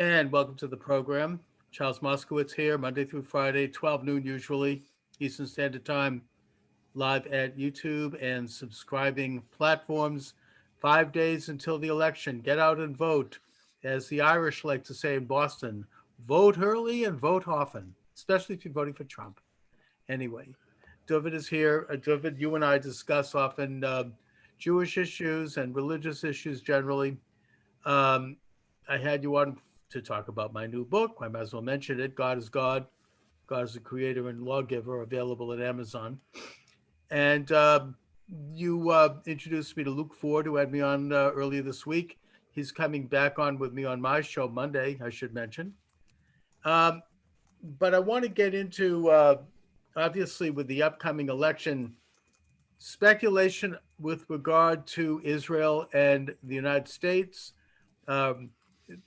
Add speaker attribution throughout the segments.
Speaker 1: And welcome to the program. Charles Moscowitz here, Monday through Friday, 12 noon usually, Eastern Standard Time, live at YouTube and subscribing platforms. 5 days until the election. Get out and vote. As the Irish like to say in Boston, vote early and vote often, especially if you're voting for Trump. Anyway, Dooovid is here. Dooovid, you and I discuss often Jewish issues and religious issues generally. Um, I had you on to talk about my new book. I might as well mention it. God is God. God is the creator and lawgiver, available at Amazon. And you introduced me to Luke Ford, who had me on earlier this week. He's coming back on with me on my show Monday, I should mention. Um, but I want to get into, obviously, with the upcoming election, speculation with regard to Israel and the United States. Um,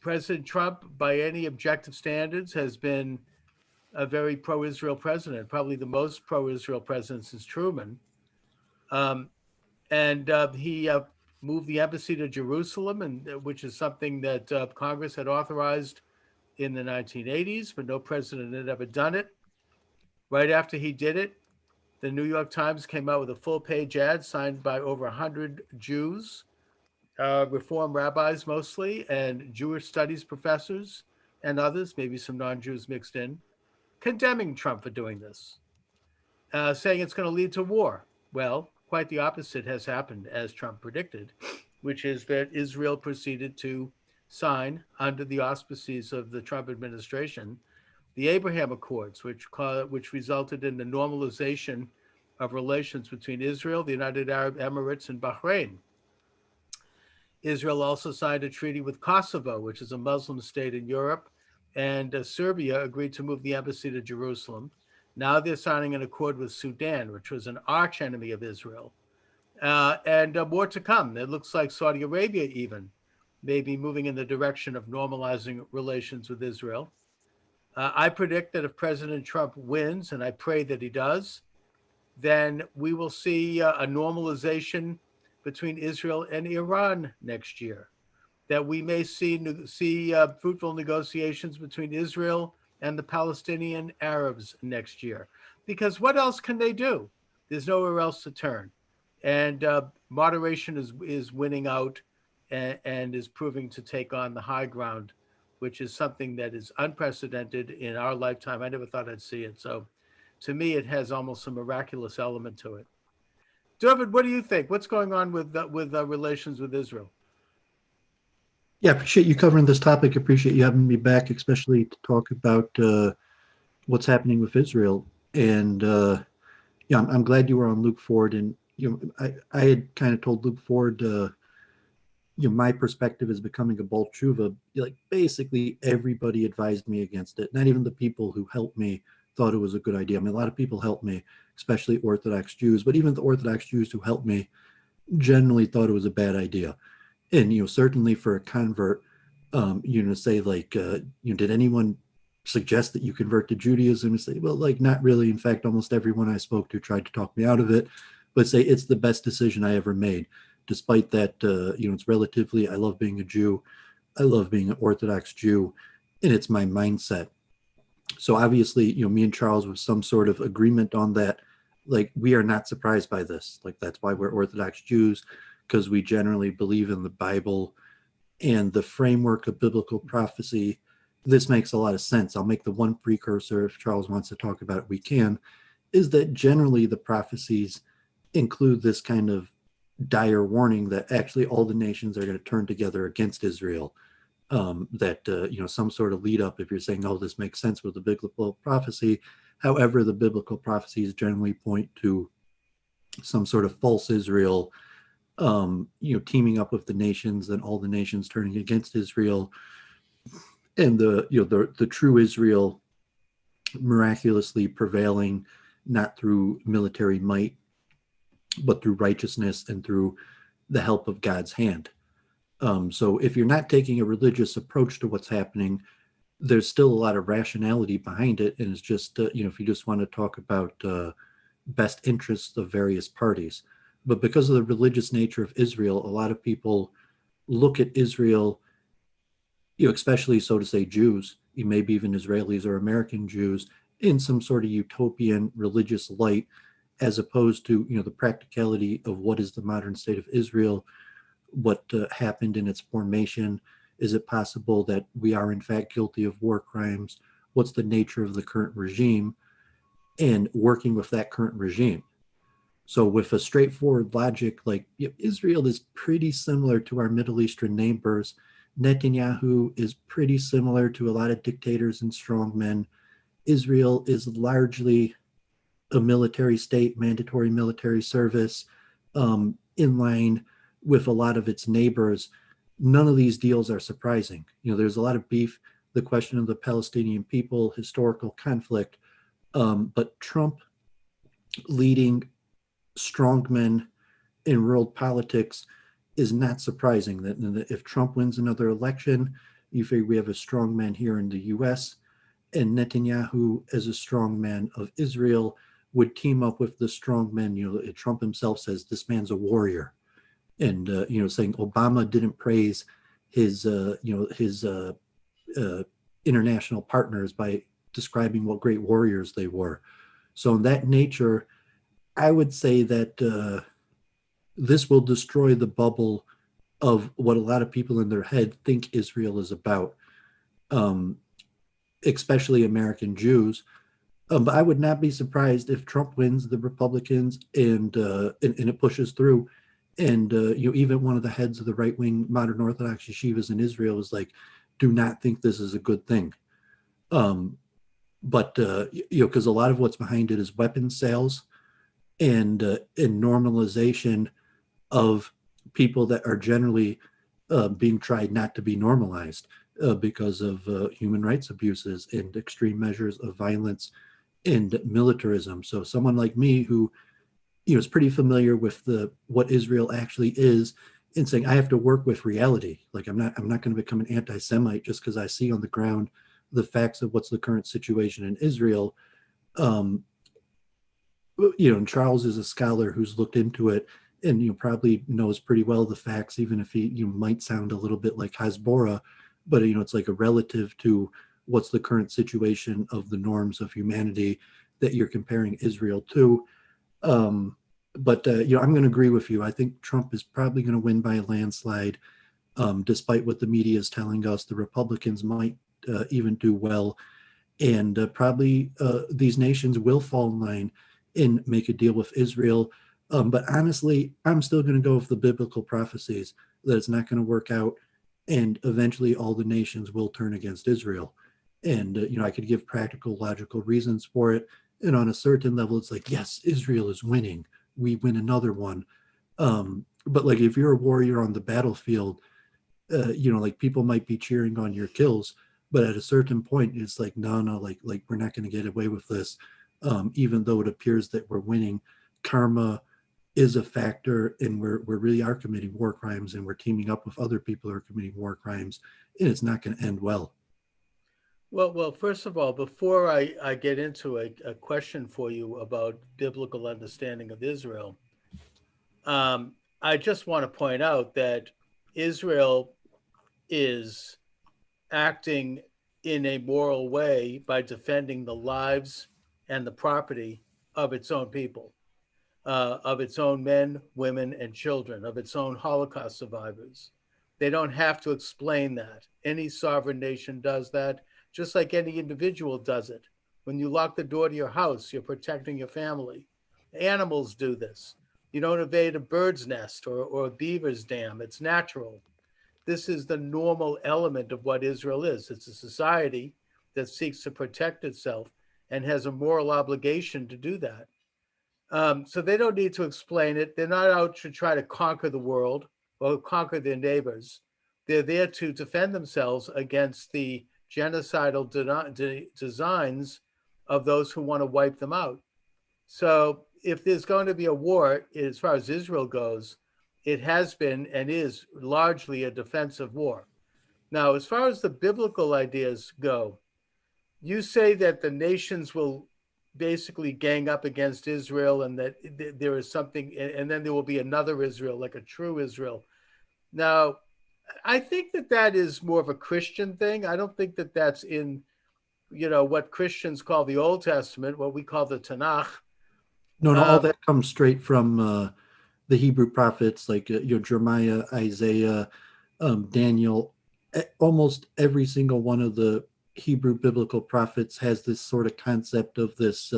Speaker 1: President Trump, by any objective standards, has been a very pro-Israel president, probably the most pro-Israel president since Truman. Um, and he moved the embassy to Jerusalem, and which is something that Congress had authorized in the 1980s, but no president had ever done it. Right after he did it, the New York Times came out with a full-page ad signed by over 100 Jews, Reform rabbis mostly, and Jewish studies professors and others, maybe some non-Jews mixed in, condemning Trump for doing this, saying it's going to lead to war. Well, quite the opposite has happened, as Trump predicted, which is that Israel proceeded to sign, under the auspices of the Trump administration, the Abraham Accords, which resulted in the normalization of relations between Israel, the United Arab Emirates, and Bahrain. Israel also signed a treaty with Kosovo, which is a Muslim state in Europe, and Serbia agreed to move the embassy to Jerusalem. Now they're signing an accord with Sudan, which was an arch enemy of Israel. And more to come. It looks like Saudi Arabia even may be moving in the direction of normalizing relations with Israel. I predict that if President Trump wins, and I pray that he does, then we will see a normalization between Israel and Iran next year. That we may see fruitful negotiations between Israel and the Palestinian Arabs next year. Because what else can they do? There's nowhere else to turn. And moderation is winning out and is proving to take on the high ground, which is something that is unprecedented in our lifetime. I never thought I'd see it. So to me, it has almost a miraculous element to it. David, what do you think? What's going on with relations with Israel?
Speaker 2: Yeah, appreciate you covering this topic. Appreciate you having me back, especially to talk about what's happening with Israel. And yeah, I'm glad you were on Luke Ford. And I had kind of told Luke Ford, my perspective is becoming a bold tshuva. Like basically everybody advised me against it. Not even the people who helped me thought it was a good idea. I mean, a lot of people helped me, especially Orthodox Jews. But even the Orthodox Jews who helped me generally thought it was a bad idea. And certainly for a convert, say like, did anyone suggest that you convert to Judaism? And say, well, like not really. In fact, almost everyone I spoke to tried to talk me out of it, but say it's the best decision I ever made. Despite that, it's relatively. I love being a Jew. I love being an Orthodox Jew, and it's my mindset. So obviously, me and Charles with some sort of agreement on that. Like we are not surprised by this. Like that's why we're Orthodox Jews, because we generally believe in the Bible and the framework of biblical prophecy. This makes a lot of sense. I'll make the one precursor, if Charles wants to talk about it, we can, is that generally the prophecies include this kind of dire warning that actually all the nations are going to turn together against Israel. Some sort of lead up, if you're saying, oh, this makes sense with the biblical prophecy. However, the biblical prophecies generally point to some sort of false Israel, teaming up with the nations and all the nations turning against Israel, and the true Israel miraculously prevailing, not through military might, but through righteousness and through the help of God's hand. So if you're not taking a religious approach to what's happening, there's still a lot of rationality behind it. And it's just, if you just want to talk about best interests of various parties. But because of the religious nature of Israel, a lot of people look at Israel especially so to say Jews, maybe even Israelis or American Jews, in some sort of utopian religious light, as opposed to the practicality of what is the modern state of Israel, what happened in its formation. Is it possible that we are in fact guilty of war crimes? What's the nature of the current regime? And working with that current regime. So, with a straightforward logic, like Israel is pretty similar to our Middle Eastern neighbors. Netanyahu is pretty similar to a lot of dictators and strongmen. Israel is largely a military state, mandatory military service, in line with a lot of its neighbors. None of these deals are surprising. There's a lot of beef, the question of the Palestinian people, historical conflict, but Trump leading strongmen in world politics is not surprising. That if Trump wins another election, you figure we have a strongman here in the U.S., and Netanyahu, as a strongman of Israel, would team up with the strongmen. Trump himself says this man's a warrior, and saying Obama didn't praise his international partners by describing what great warriors they were. So in that nature, I would say that this will destroy the bubble of what a lot of people in their head think Israel is about, especially American Jews. But I would not be surprised if Trump wins the Republicans and it pushes through. And even one of the heads of the right-wing modern Orthodox yeshivas in Israel is like, do not think this is a good thing. But because a lot of what's behind it is weapons sales and normalization of people that are generally being tried not to be normalized because of human rights abuses and extreme measures of violence and militarism. So someone like me who is pretty familiar with what Israel actually is, and saying I have to work with reality. Like I'm not going to become an anti-Semite just because I see on the ground the facts of what's the current situation in Israel. And Charles is a scholar who's looked into it and probably knows pretty well the facts, even if he might sound a little bit like Hasbora, but it's like a relative to what's the current situation of the norms of humanity that you're comparing Israel to. But I'm going to agree with you. I think Trump is probably going to win by a landslide, despite what the media is telling us. The Republicans might even do well, and probably these nations will fall in line and make a deal with Israel. But honestly, I'm still going to go with the biblical prophecies that it's not going to work out, and eventually all the nations will turn against Israel. And I could give practical, logical reasons for it. And on a certain level, it's like, yes, Israel is winning. We win another one. But like if you're a warrior on the battlefield, like people might be cheering on your kills, but at a certain point, it's like, no, like we're not going to get away with this. Even though it appears that we're winning, karma is a factor, and we really are committing war crimes, and we're teaming up with other people who are committing war crimes, and it's not going to end well.
Speaker 1: Well, first of all, before I get into a question for you about biblical understanding of Israel, I just want to point out that Israel is acting in a moral way by defending the lives and the property of its own people, of its own men, women, and children, of its own Holocaust survivors. They don't have to explain that. Any sovereign nation does that, just like any individual does it. When you lock the door to your house, you're protecting your family. Animals do this. You don't invade a bird's nest or a beaver's dam. It's natural. This is the normal element of what Israel is. It's a society that seeks to protect itself and has a moral obligation to do that. So they don't need to explain it. They're not out to try to conquer the world or conquer their neighbors. They're there to defend themselves against the genocidal designs of those who want to wipe them out. So if there's going to be a war, as far as Israel goes, it has been and is largely a defensive war. Now, as far as the biblical ideas go, you say that the nations will basically gang up against Israel and that there is something, and then there will be another Israel, like a true Israel. Now, I think that that is more of a Christian thing. I don't think that that's in, what Christians call the Old Testament, what we call the Tanakh.
Speaker 2: No, no, all
Speaker 1: Um,
Speaker 2: that comes straight from the Hebrew prophets, like Jeremiah, Isaiah, Daniel. Almost every single one of the Hebrew biblical prophets has this sort of concept of this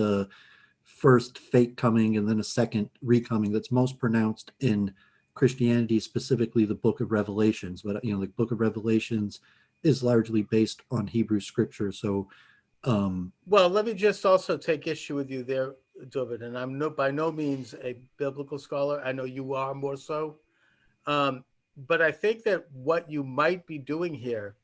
Speaker 2: first fake coming and then a second recoming that's most pronounced in Christianity, specifically the Book of Revelations. But the Book of Revelations is largely based on Hebrew scripture. So,
Speaker 1: well, let me just also take issue with you there, Dooovid, and I'm by no means a biblical scholar. I know you are more so. Um, but I think that what you might be doing here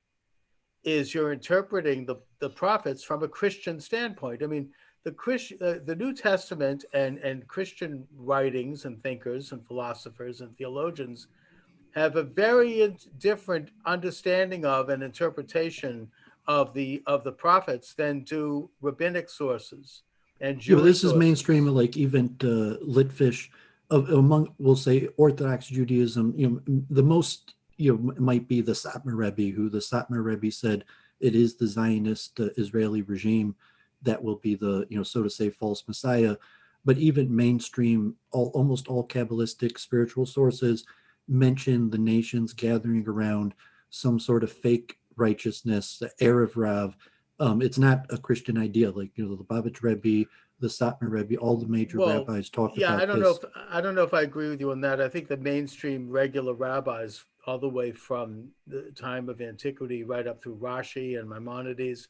Speaker 1: is you're interpreting the prophets from a Christian standpoint. I mean, the New Testament and Christian writings and thinkers and philosophers and theologians have a very different understanding of and interpretation of the prophets than do rabbinic sources and
Speaker 2: yeah, but
Speaker 1: Jewish
Speaker 2: this is mainstream,
Speaker 1: sources.
Speaker 2: like even Litvish, among, we'll say, Orthodox Judaism. The most might be the Satmar Rebbe, who the Satmar Rebbe said it is the Zionist Israeli regime that will be the so to say false Messiah. But even mainstream, almost all Kabbalistic spiritual sources mention the nations gathering around some sort of fake righteousness, the Erev Rav. It's not a Christian idea, like the Lubavitch Rebbe, the Satmar Rebbe, all the major
Speaker 1: Well,
Speaker 2: rabbis talk
Speaker 1: yeah, I
Speaker 2: about
Speaker 1: don't know
Speaker 2: this.
Speaker 1: if I don't know if I agree with you on that. I think the mainstream regular rabbis, all the way from the time of antiquity right up through Rashi and Maimonides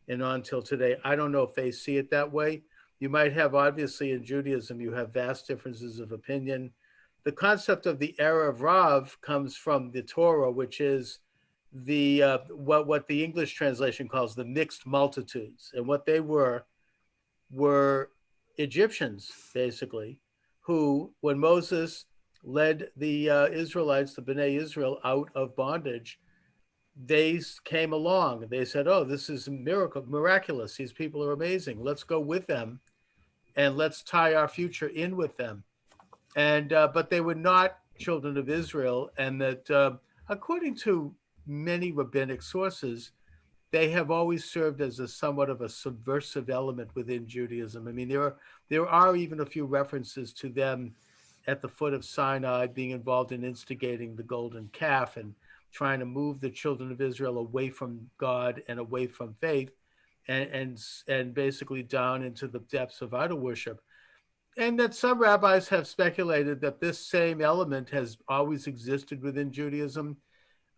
Speaker 1: and on till today, I don't know if they see it that way. You might have, obviously, in Judaism, you have vast differences of opinion. The concept of the era of Rav comes from the Torah, which is the what the English translation calls the mixed multitudes, and what they were Egyptians, basically, who, when Moses led the Israelites, the Bnei Israel, out of bondage, they came along. They said, "Oh, this is miraculous. These people are amazing. Let's go with them, and let's tie our future in with them." And but they were not children of Israel, and that, according to many rabbinic sources, they have always served as a somewhat of a subversive element within Judaism. I mean, there are even a few references to them at the foot of Sinai being involved in instigating the golden calf and trying to move the children of Israel away from God and away from faith, and basically down into the depths of idol worship. And that some rabbis have speculated that this same element has always existed within Judaism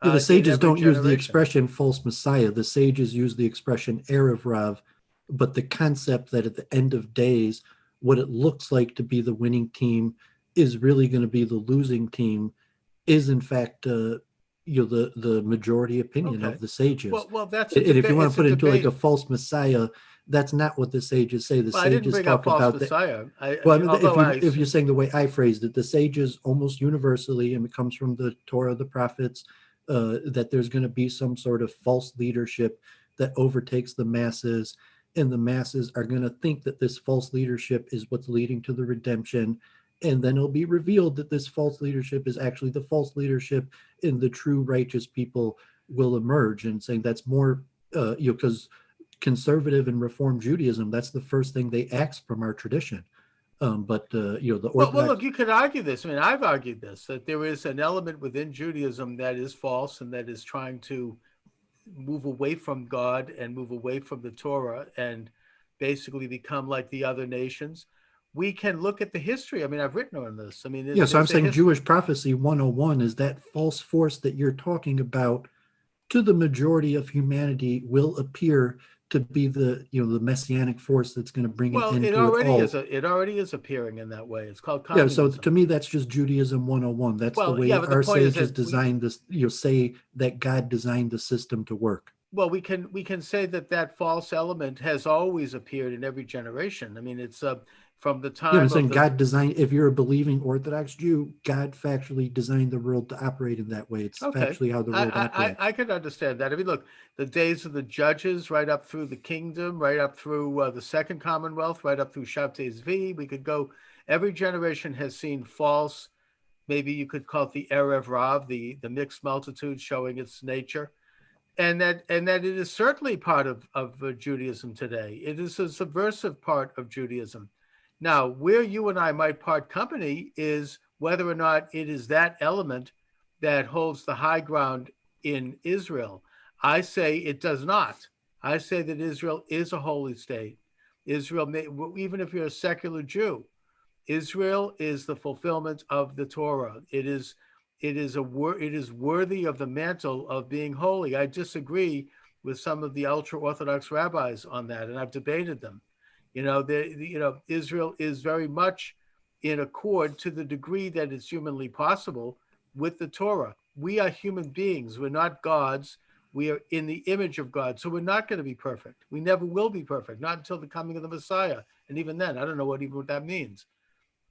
Speaker 2: Yeah, the
Speaker 1: in
Speaker 2: sages
Speaker 1: every
Speaker 2: don't use the
Speaker 1: generation.
Speaker 2: expression false Messiah. The sages use the expression Erev Rav, but the concept that at the end of days, what it looks like to be the winning team is really going to be the losing team is in fact the majority opinion
Speaker 1: Okay.
Speaker 2: of the sages.
Speaker 1: Well, that's a
Speaker 2: And if you
Speaker 1: debate.
Speaker 2: want to
Speaker 1: It's a
Speaker 2: put it into like a
Speaker 1: debate.
Speaker 2: false Messiah, that's not what the sages say. The
Speaker 1: Well, I didn't
Speaker 2: sages
Speaker 1: bring up
Speaker 2: talk
Speaker 1: false
Speaker 2: about the
Speaker 1: messiah.
Speaker 2: well, I mean,
Speaker 1: Although I,
Speaker 2: if you're saying the way I phrased it, the sages almost universally, and it comes from the Torah, the prophets, that there's going to be some sort of false leadership that overtakes the masses, and the masses are going to think that this false leadership is what's leading to the redemption, and then it'll be revealed that this false leadership is actually the false leadership, and the true righteous people will emerge. And saying that's more, because conservative and reform Judaism, that's the first thing they ask from our tradition. But the
Speaker 1: well,
Speaker 2: Orthodox,
Speaker 1: look, you could argue this. I mean, I've argued this, that there is an element within Judaism that is false and that is trying to move away from God and move away from the Torah and basically become like the other nations. We can look at the history. I mean, I've written on this. I mean,
Speaker 2: so I'm
Speaker 1: there's a
Speaker 2: saying
Speaker 1: history.
Speaker 2: Jewish prophecy 101 is that false force that you're talking about to the majority of humanity will appear to be the messianic force that's going to bring an
Speaker 1: Well,
Speaker 2: end
Speaker 1: it
Speaker 2: to it
Speaker 1: already is.
Speaker 2: all.
Speaker 1: It already is appearing in that way. It's called
Speaker 2: Yeah, so to
Speaker 1: communism.
Speaker 2: me that's just Judaism 101. That's the
Speaker 1: Well, yeah,
Speaker 2: way
Speaker 1: but the
Speaker 2: our
Speaker 1: point is
Speaker 2: sages
Speaker 1: that
Speaker 2: designed this, say that God designed the system to work.
Speaker 1: we can say that that false element has always appeared in every generation. I mean, it's from the
Speaker 2: Yeah, I'm
Speaker 1: time of
Speaker 2: saying
Speaker 1: the
Speaker 2: God designed, if you're a believing Orthodox Jew, God factually designed the world to operate in that way. It's
Speaker 1: okay.
Speaker 2: factually how the
Speaker 1: I,
Speaker 2: world
Speaker 1: I I
Speaker 2: operates.
Speaker 1: I could understand that. I mean, look, the days of the judges, right up through the kingdom, right up through the Second Commonwealth, right up through Shabtai Zvi. We could go. Every generation has seen false maybe you could call it the Erev Rav, the mixed multitude showing its nature, and that it is certainly part of Judaism today. It is a subversive part of Judaism. Now, where you and I might part company is whether or not it is that element that holds the high ground in Israel. I say it does not. I say that Israel is a holy state. Israel, even if you're a secular Jew, Israel is the fulfillment of the Torah. It is worthy of the mantle of being holy. I disagree with some of the ultra orthodox rabbis on that, and I've debated them. Israel is very much in accord to the degree that it's humanly possible with the Torah. We are human beings. We're not gods. We are in the image of God. So we're not going to be perfect. We never will be perfect, not until the coming of the Messiah. And even then, I don't know what that means.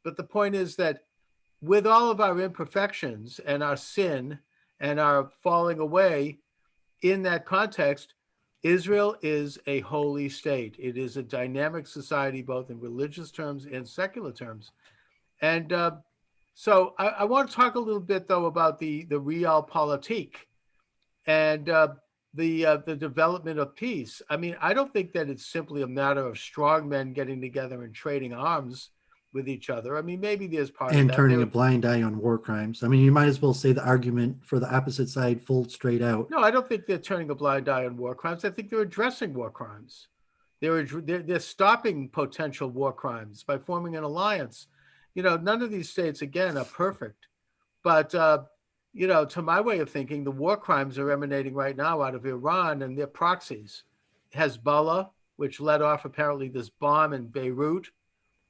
Speaker 1: But the point is that with all of our imperfections and our sin and our falling away in that context, Israel is a holy state. It is a dynamic society, both in religious terms and secular terms. And so I want to talk a little bit, though, about the realpolitik and the development of peace. I mean, I don't think that it's simply a matter of strong men getting together and trading arms with each other. I mean, maybe there's part of
Speaker 2: And
Speaker 1: that.
Speaker 2: turning a blind eye on war crimes. I mean, you might as well say the argument for the opposite side full straight out.
Speaker 1: No, I don't think they're turning a blind eye on war crimes. I think they're addressing war crimes. They're stopping potential war crimes by forming an alliance. None of these states, again, are perfect. But, to my way of thinking, the war crimes are emanating right now out of Iran and their proxies. Hezbollah, which led off apparently this bomb in Beirut.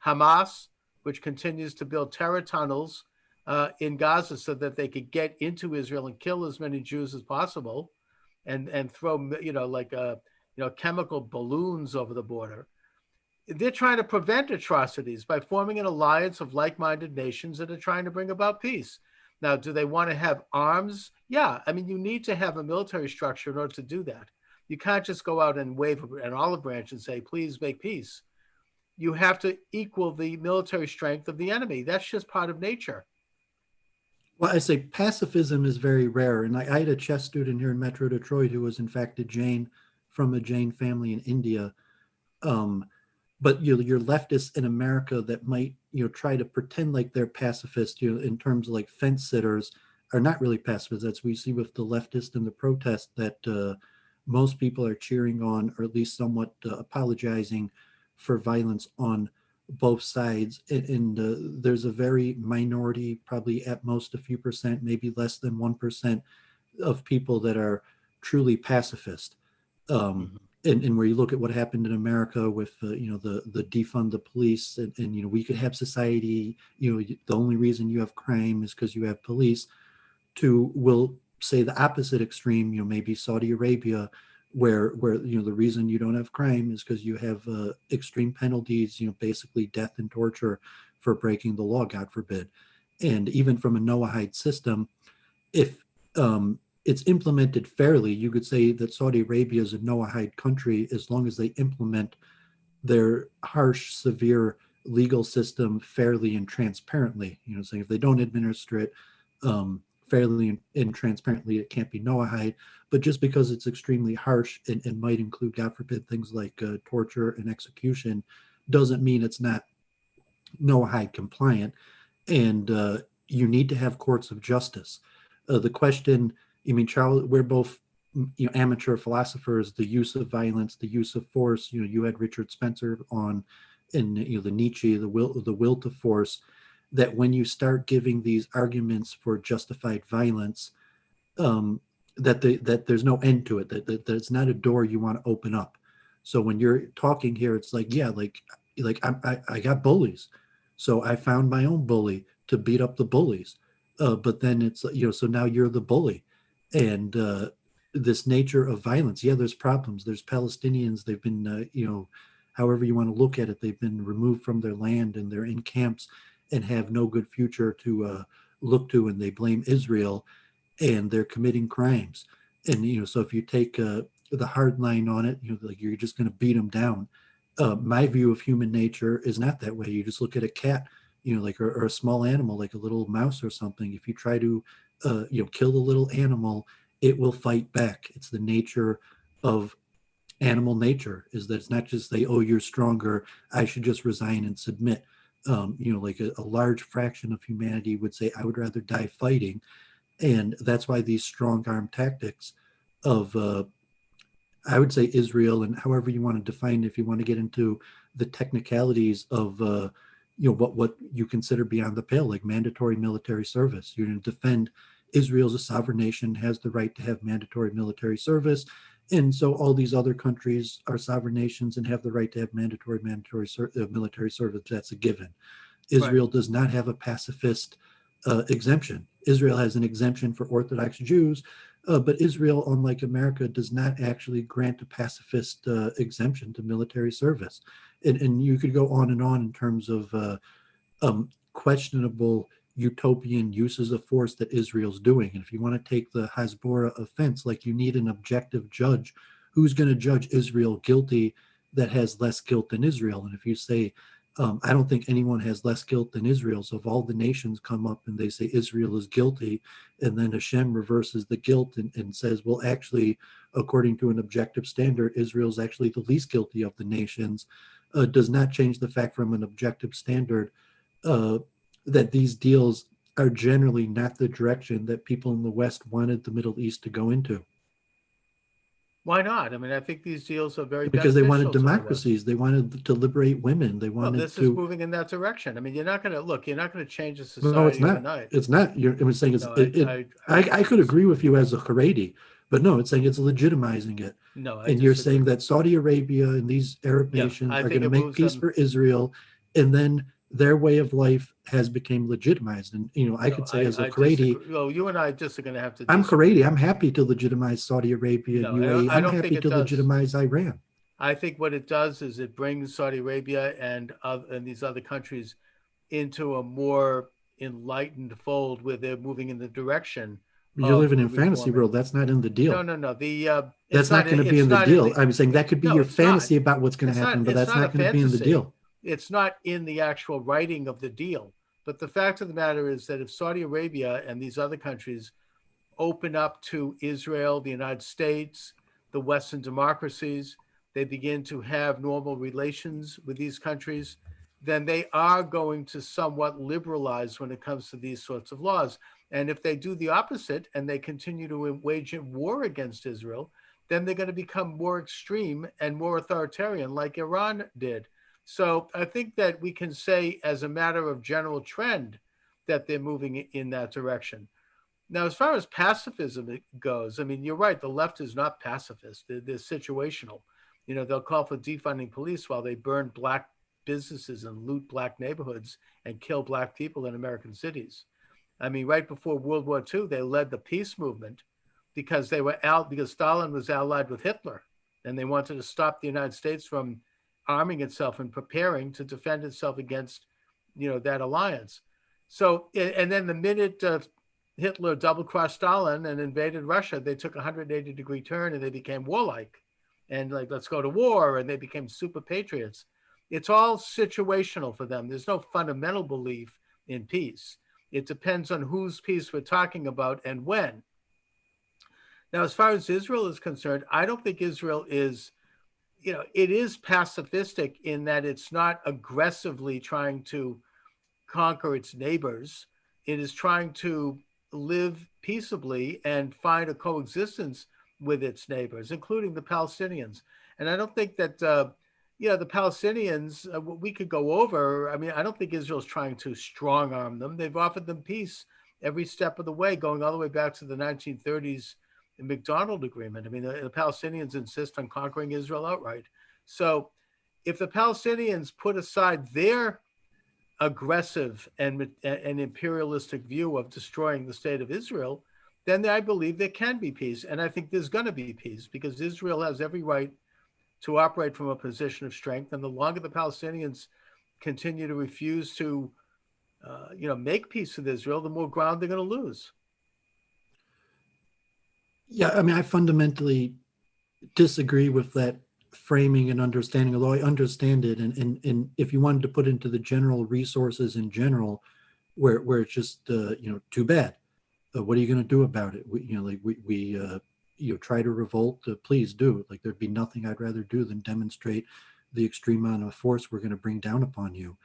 Speaker 1: Hamas, which continues to build terror tunnels in Gaza so that they could get into Israel and kill as many Jews as possible, and throw chemical balloons over the border. They're trying to prevent atrocities by forming an alliance of like-minded nations that are trying to bring about peace. Now, do they want to have arms? Yeah, I mean, you need to have a military structure in order to do that. You can't just go out and wave an olive branch and say, please make peace. You have to equal the military strength of the enemy. That's just part of nature.
Speaker 2: Well, I say pacifism is very rare. And I had a chess student here in Metro Detroit who was, in fact, a Jain from a Jain family in India. But your leftists in America that might try to pretend like they're pacifists, in terms of like fence sitters, are not really pacifists. That's we see with the leftists and the protest that most people are cheering on, or at least somewhat apologizing for violence on both sides. And there's a very minority, probably at most a few percent, maybe less than 1% of people that are truly pacifist. And where you look at what happened in America with the defund the police, and we could have society, the only reason you have crime is because you have police, to will say the opposite extreme, maybe Saudi Arabia, where the reason you don't have crime is because you have extreme penalties, basically death and torture for breaking the law, God forbid. And even from a Noahide system, if it's implemented fairly, you could say that Saudi Arabia is a Noahide country as long as they implement their harsh, severe legal system fairly and transparently. Saying if they don't administer it fairly and transparently, it can't be Noahide. But just because it's extremely harsh and might include, God forbid, things like torture and execution, doesn't mean it's not Noahide compliant. And you need to have courts of justice. The question, Charles, we're both amateur philosophers. The use of violence, the use of force. You had Richard Spencer on, and the Nietzsche, the will to force. That when you start giving these arguments for justified violence, that there's no end to it. That it's not a door you want to open up. So when you're talking here, it's like, yeah, like I got bullies, so I found my own bully to beat up the bullies. But then it's so now you're the bully, and this nature of violence. Yeah, there's problems. There's Palestinians. They've been however you want to look at it, they've been removed from their land and they're in camps and have no good future to look to, and they blame Israel, and they're committing crimes. And so if you take the hard line on it, like you're just going to beat them down. My view of human nature is not that way. You just look at a cat like or a small animal, like a little mouse or something. If you try to, kill the little animal, it will fight back. It's the nature of animal nature, is that it's not just say, oh, you're stronger, I should just resign and submit. Like a large fraction of humanity would say, I would rather die fighting. And that's why these strong arm tactics of, I would say, Israel, and however you want to define it, if you want to get into the technicalities of, what you consider beyond the pale, like mandatory military service. You're going to defend Israel's a sovereign nation, has the right to have mandatory military service. And so all these other countries are sovereign nations and have the right to have mandatory military service. That's a given.
Speaker 1: Right.
Speaker 2: Israel does not have a pacifist exemption. Israel has an exemption for Orthodox Jews, but Israel, unlike America, does not actually grant a pacifist exemption to military service. And you could go on and on in terms of questionable utopian uses of force that Israel's doing. And if you want to take the Hasbara offense, like, you need an objective judge who's going to judge Israel guilty that has less guilt than Israel. And if you say, I don't think anyone has less guilt than Israel. So if all the nations come up and they say Israel is guilty, and then Hashem reverses the guilt and says, well, actually, according to an objective standard, Israel's actually the least guilty of the nations, does not change the fact from an objective standard that these deals are generally not the direction that people in the West wanted the Middle East to go into.
Speaker 1: Why not? I mean, I think these deals are very
Speaker 2: Because they wanted
Speaker 1: beneficial to the West.
Speaker 2: democracies, they wanted to liberate women, they
Speaker 1: Well,
Speaker 2: wanted
Speaker 1: this is
Speaker 2: to.
Speaker 1: moving in that direction. I mean, you're not going to change a
Speaker 2: No, it's
Speaker 1: society
Speaker 2: not.
Speaker 1: overnight.
Speaker 2: It's not. I'm saying it's.
Speaker 1: No,
Speaker 2: I could agree with you as a Haredi, but no, it's saying it's legitimizing it.
Speaker 1: no, I
Speaker 2: And you're saying
Speaker 1: disagree.
Speaker 2: that Saudi Arabia and these Arab
Speaker 1: Yeah,
Speaker 2: nations
Speaker 1: I
Speaker 2: are
Speaker 1: think
Speaker 2: going to
Speaker 1: it
Speaker 2: make
Speaker 1: moves
Speaker 2: peace
Speaker 1: them.
Speaker 2: for Israel, and then their way of life has become legitimized. And I
Speaker 1: No,
Speaker 2: could say as a
Speaker 1: I
Speaker 2: Haredi,
Speaker 1: disagree. Well, you and I just are going to have to
Speaker 2: I'm
Speaker 1: disagree
Speaker 2: Haredi.
Speaker 1: then.
Speaker 2: I'm happy to legitimize Saudi Arabia and
Speaker 1: No,
Speaker 2: UAE.
Speaker 1: I
Speaker 2: I'm
Speaker 1: don't think
Speaker 2: happy
Speaker 1: it
Speaker 2: to
Speaker 1: does.
Speaker 2: legitimize Iran.
Speaker 1: I think what it does is it brings Saudi Arabia and these other countries into a more enlightened fold where they're moving in the direction
Speaker 2: You're
Speaker 1: of
Speaker 2: living in fantasy
Speaker 1: reforming.
Speaker 2: world. That's not in the
Speaker 1: No,
Speaker 2: deal.
Speaker 1: no, no.
Speaker 2: That's not going to be in
Speaker 1: It's
Speaker 2: the
Speaker 1: not in
Speaker 2: deal.
Speaker 1: the
Speaker 2: I'm saying that could be
Speaker 1: no,
Speaker 2: your
Speaker 1: it's not.
Speaker 2: fantasy about what's going to happen, but
Speaker 1: It's
Speaker 2: that's
Speaker 1: not a
Speaker 2: not going to be in the
Speaker 1: fantasy.
Speaker 2: deal.
Speaker 1: It's not in the actual writing of the deal. But the fact of the matter is that if Saudi Arabia and these other countries open up to Israel, the United States, the Western democracies, they begin to have normal relations with these countries, then they are going to somewhat liberalize when it comes to these sorts of laws. And if they do the opposite and they continue to wage war against Israel, then they're going to become more extreme and more authoritarian, like Iran did. So I think that we can say, as a matter of general trend, that they're moving in that direction. Now, as far as pacifism goes, I mean, you're right. The left is not pacifist. They're situational. They'll call for defunding police while they burn black businesses and loot black neighborhoods and kill black people in American cities. I mean, right before World War II, they led the peace movement because because Stalin was allied with Hitler, and they wanted to stop the United States from arming itself and preparing to defend itself against, that alliance. So, and then the minute Hitler double-crossed Stalin and invaded Russia, they took a 180-degree turn and they became warlike, and like, let's go to war, and they became super patriots. It's all situational for them. There's no fundamental belief in peace. It depends on whose peace we're talking about and when. Now, as far as Israel is concerned, I don't think Israel is, it is pacifistic in that it's not aggressively trying to conquer its neighbors. It is trying to live peaceably and find a coexistence with its neighbors, including the Palestinians. And I don't think that, the Palestinians, we could go over. I mean, I don't think Israel's trying to strong arm them. They've offered them peace every step of the way, going all the way back to the 1930s McDonald Agreement. I mean, the Palestinians insist on conquering Israel outright. So if the Palestinians put aside their aggressive and imperialistic view of destroying the state of Israel, then I believe there can be peace. And I think there's going to be peace because Israel has every right to operate from a position of strength. And the longer the Palestinians continue to refuse to, make peace with Israel, the more ground they're going to lose.
Speaker 2: Yeah, I mean, I fundamentally disagree with that framing and understanding, although I understand it, and if you wanted to put into the general resources in general, where it's just too bad. What are you going to do about it? We try to revolt. Please do. Like, there'd be nothing I'd rather do than demonstrate the extreme amount of force we're going to bring down upon you.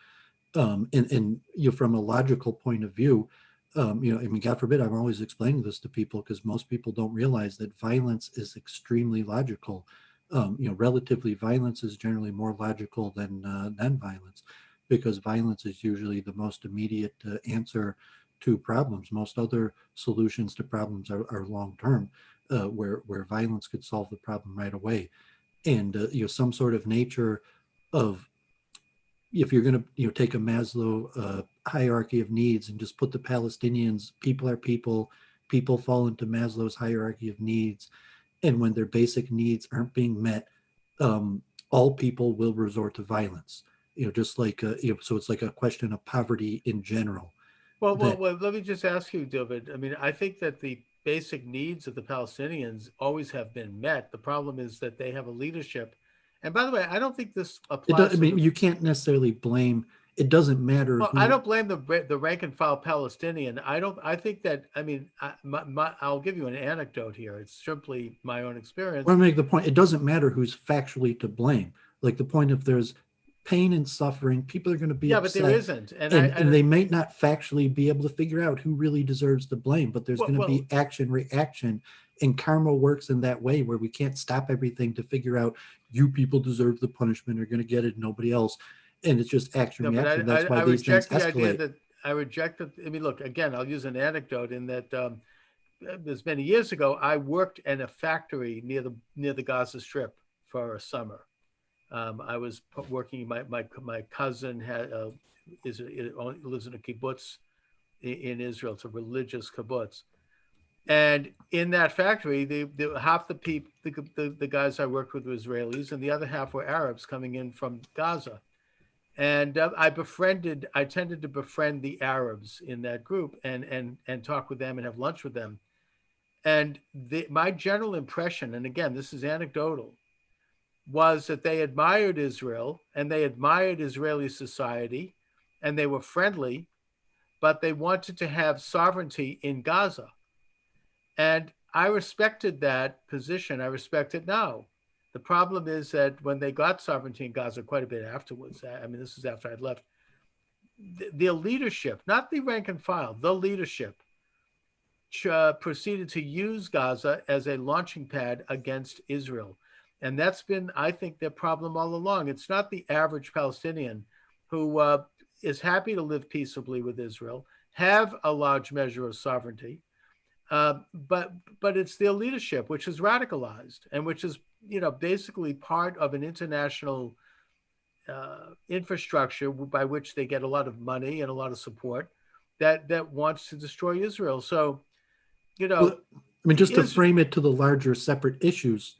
Speaker 2: And from a logical point of view, I mean, God forbid, I'm always explaining this to people because most people don't realize that violence is extremely logical. Relatively, violence is generally more logical than violence, because violence is usually the most immediate answer to problems. Most other solutions to problems are long term, where violence could solve the problem right away. And some sort of nature of, if you're going to take a Maslow hierarchy of needs and just put the Palestinians, people are people, people fall into Maslow's hierarchy of needs, and when their basic needs aren't being met, all people will resort to violence. Just like so it's like a question of poverty in general.
Speaker 1: Well, let me just ask you, Dooovid. I mean, I think that the basic needs of the Palestinians always have been met. The problem is that they have a leadership. And by the way, I don't think this applies.
Speaker 2: I mean, you can't necessarily blame. It doesn't matter.
Speaker 1: Well, I don't blame the rank and file Palestinian. I don't. I think that. I mean, I'll give you an anecdote here. It's simply my own experience.
Speaker 2: I want to make the point. It doesn't matter who's factually to blame. Like, the point, if there's pain and suffering, people are going to be upset.
Speaker 1: But there isn't,
Speaker 2: and they may not factually be able to figure out who really deserves the blame. But there's going to be action, reaction, and karma works in that way, where we can't stop everything to figure out, you people deserve the punishment, are going to get it, nobody else. And it's just action, reaction. That's why these things escalate.
Speaker 1: I reject it. I mean, look, again, I'll use an anecdote in that there's many years ago, I worked in a factory near the Gaza Strip for a summer. I was working. My cousin lives in a kibbutz in Israel. It's a religious kibbutz, and in that factory, half the people, the guys I worked with were Israelis, and the other half were Arabs coming in from Gaza. And I tended to befriend the Arabs in that group and talk with them and have lunch with them. And my general impression, and again, this is anecdotal, was that they admired Israel and they admired Israeli society and they were friendly, but they wanted to have sovereignty in Gaza. And I respected that position. I respect it now. The problem is that when they got sovereignty in Gaza quite a bit afterwards, I mean, this is after I'd left, their leadership, not the rank and file, the leadership proceeded to use Gaza as a launching pad against Israel. And that's been, I think, their problem all along. It's not the average Palestinian who is happy to live peaceably with Israel, have a large measure of sovereignty, but it's their leadership, which is radicalized and which is, basically part of an international infrastructure by which they get a lot of money and a lot of support that wants to destroy Israel. So,
Speaker 2: well, I mean, just to frame it to the larger separate issues,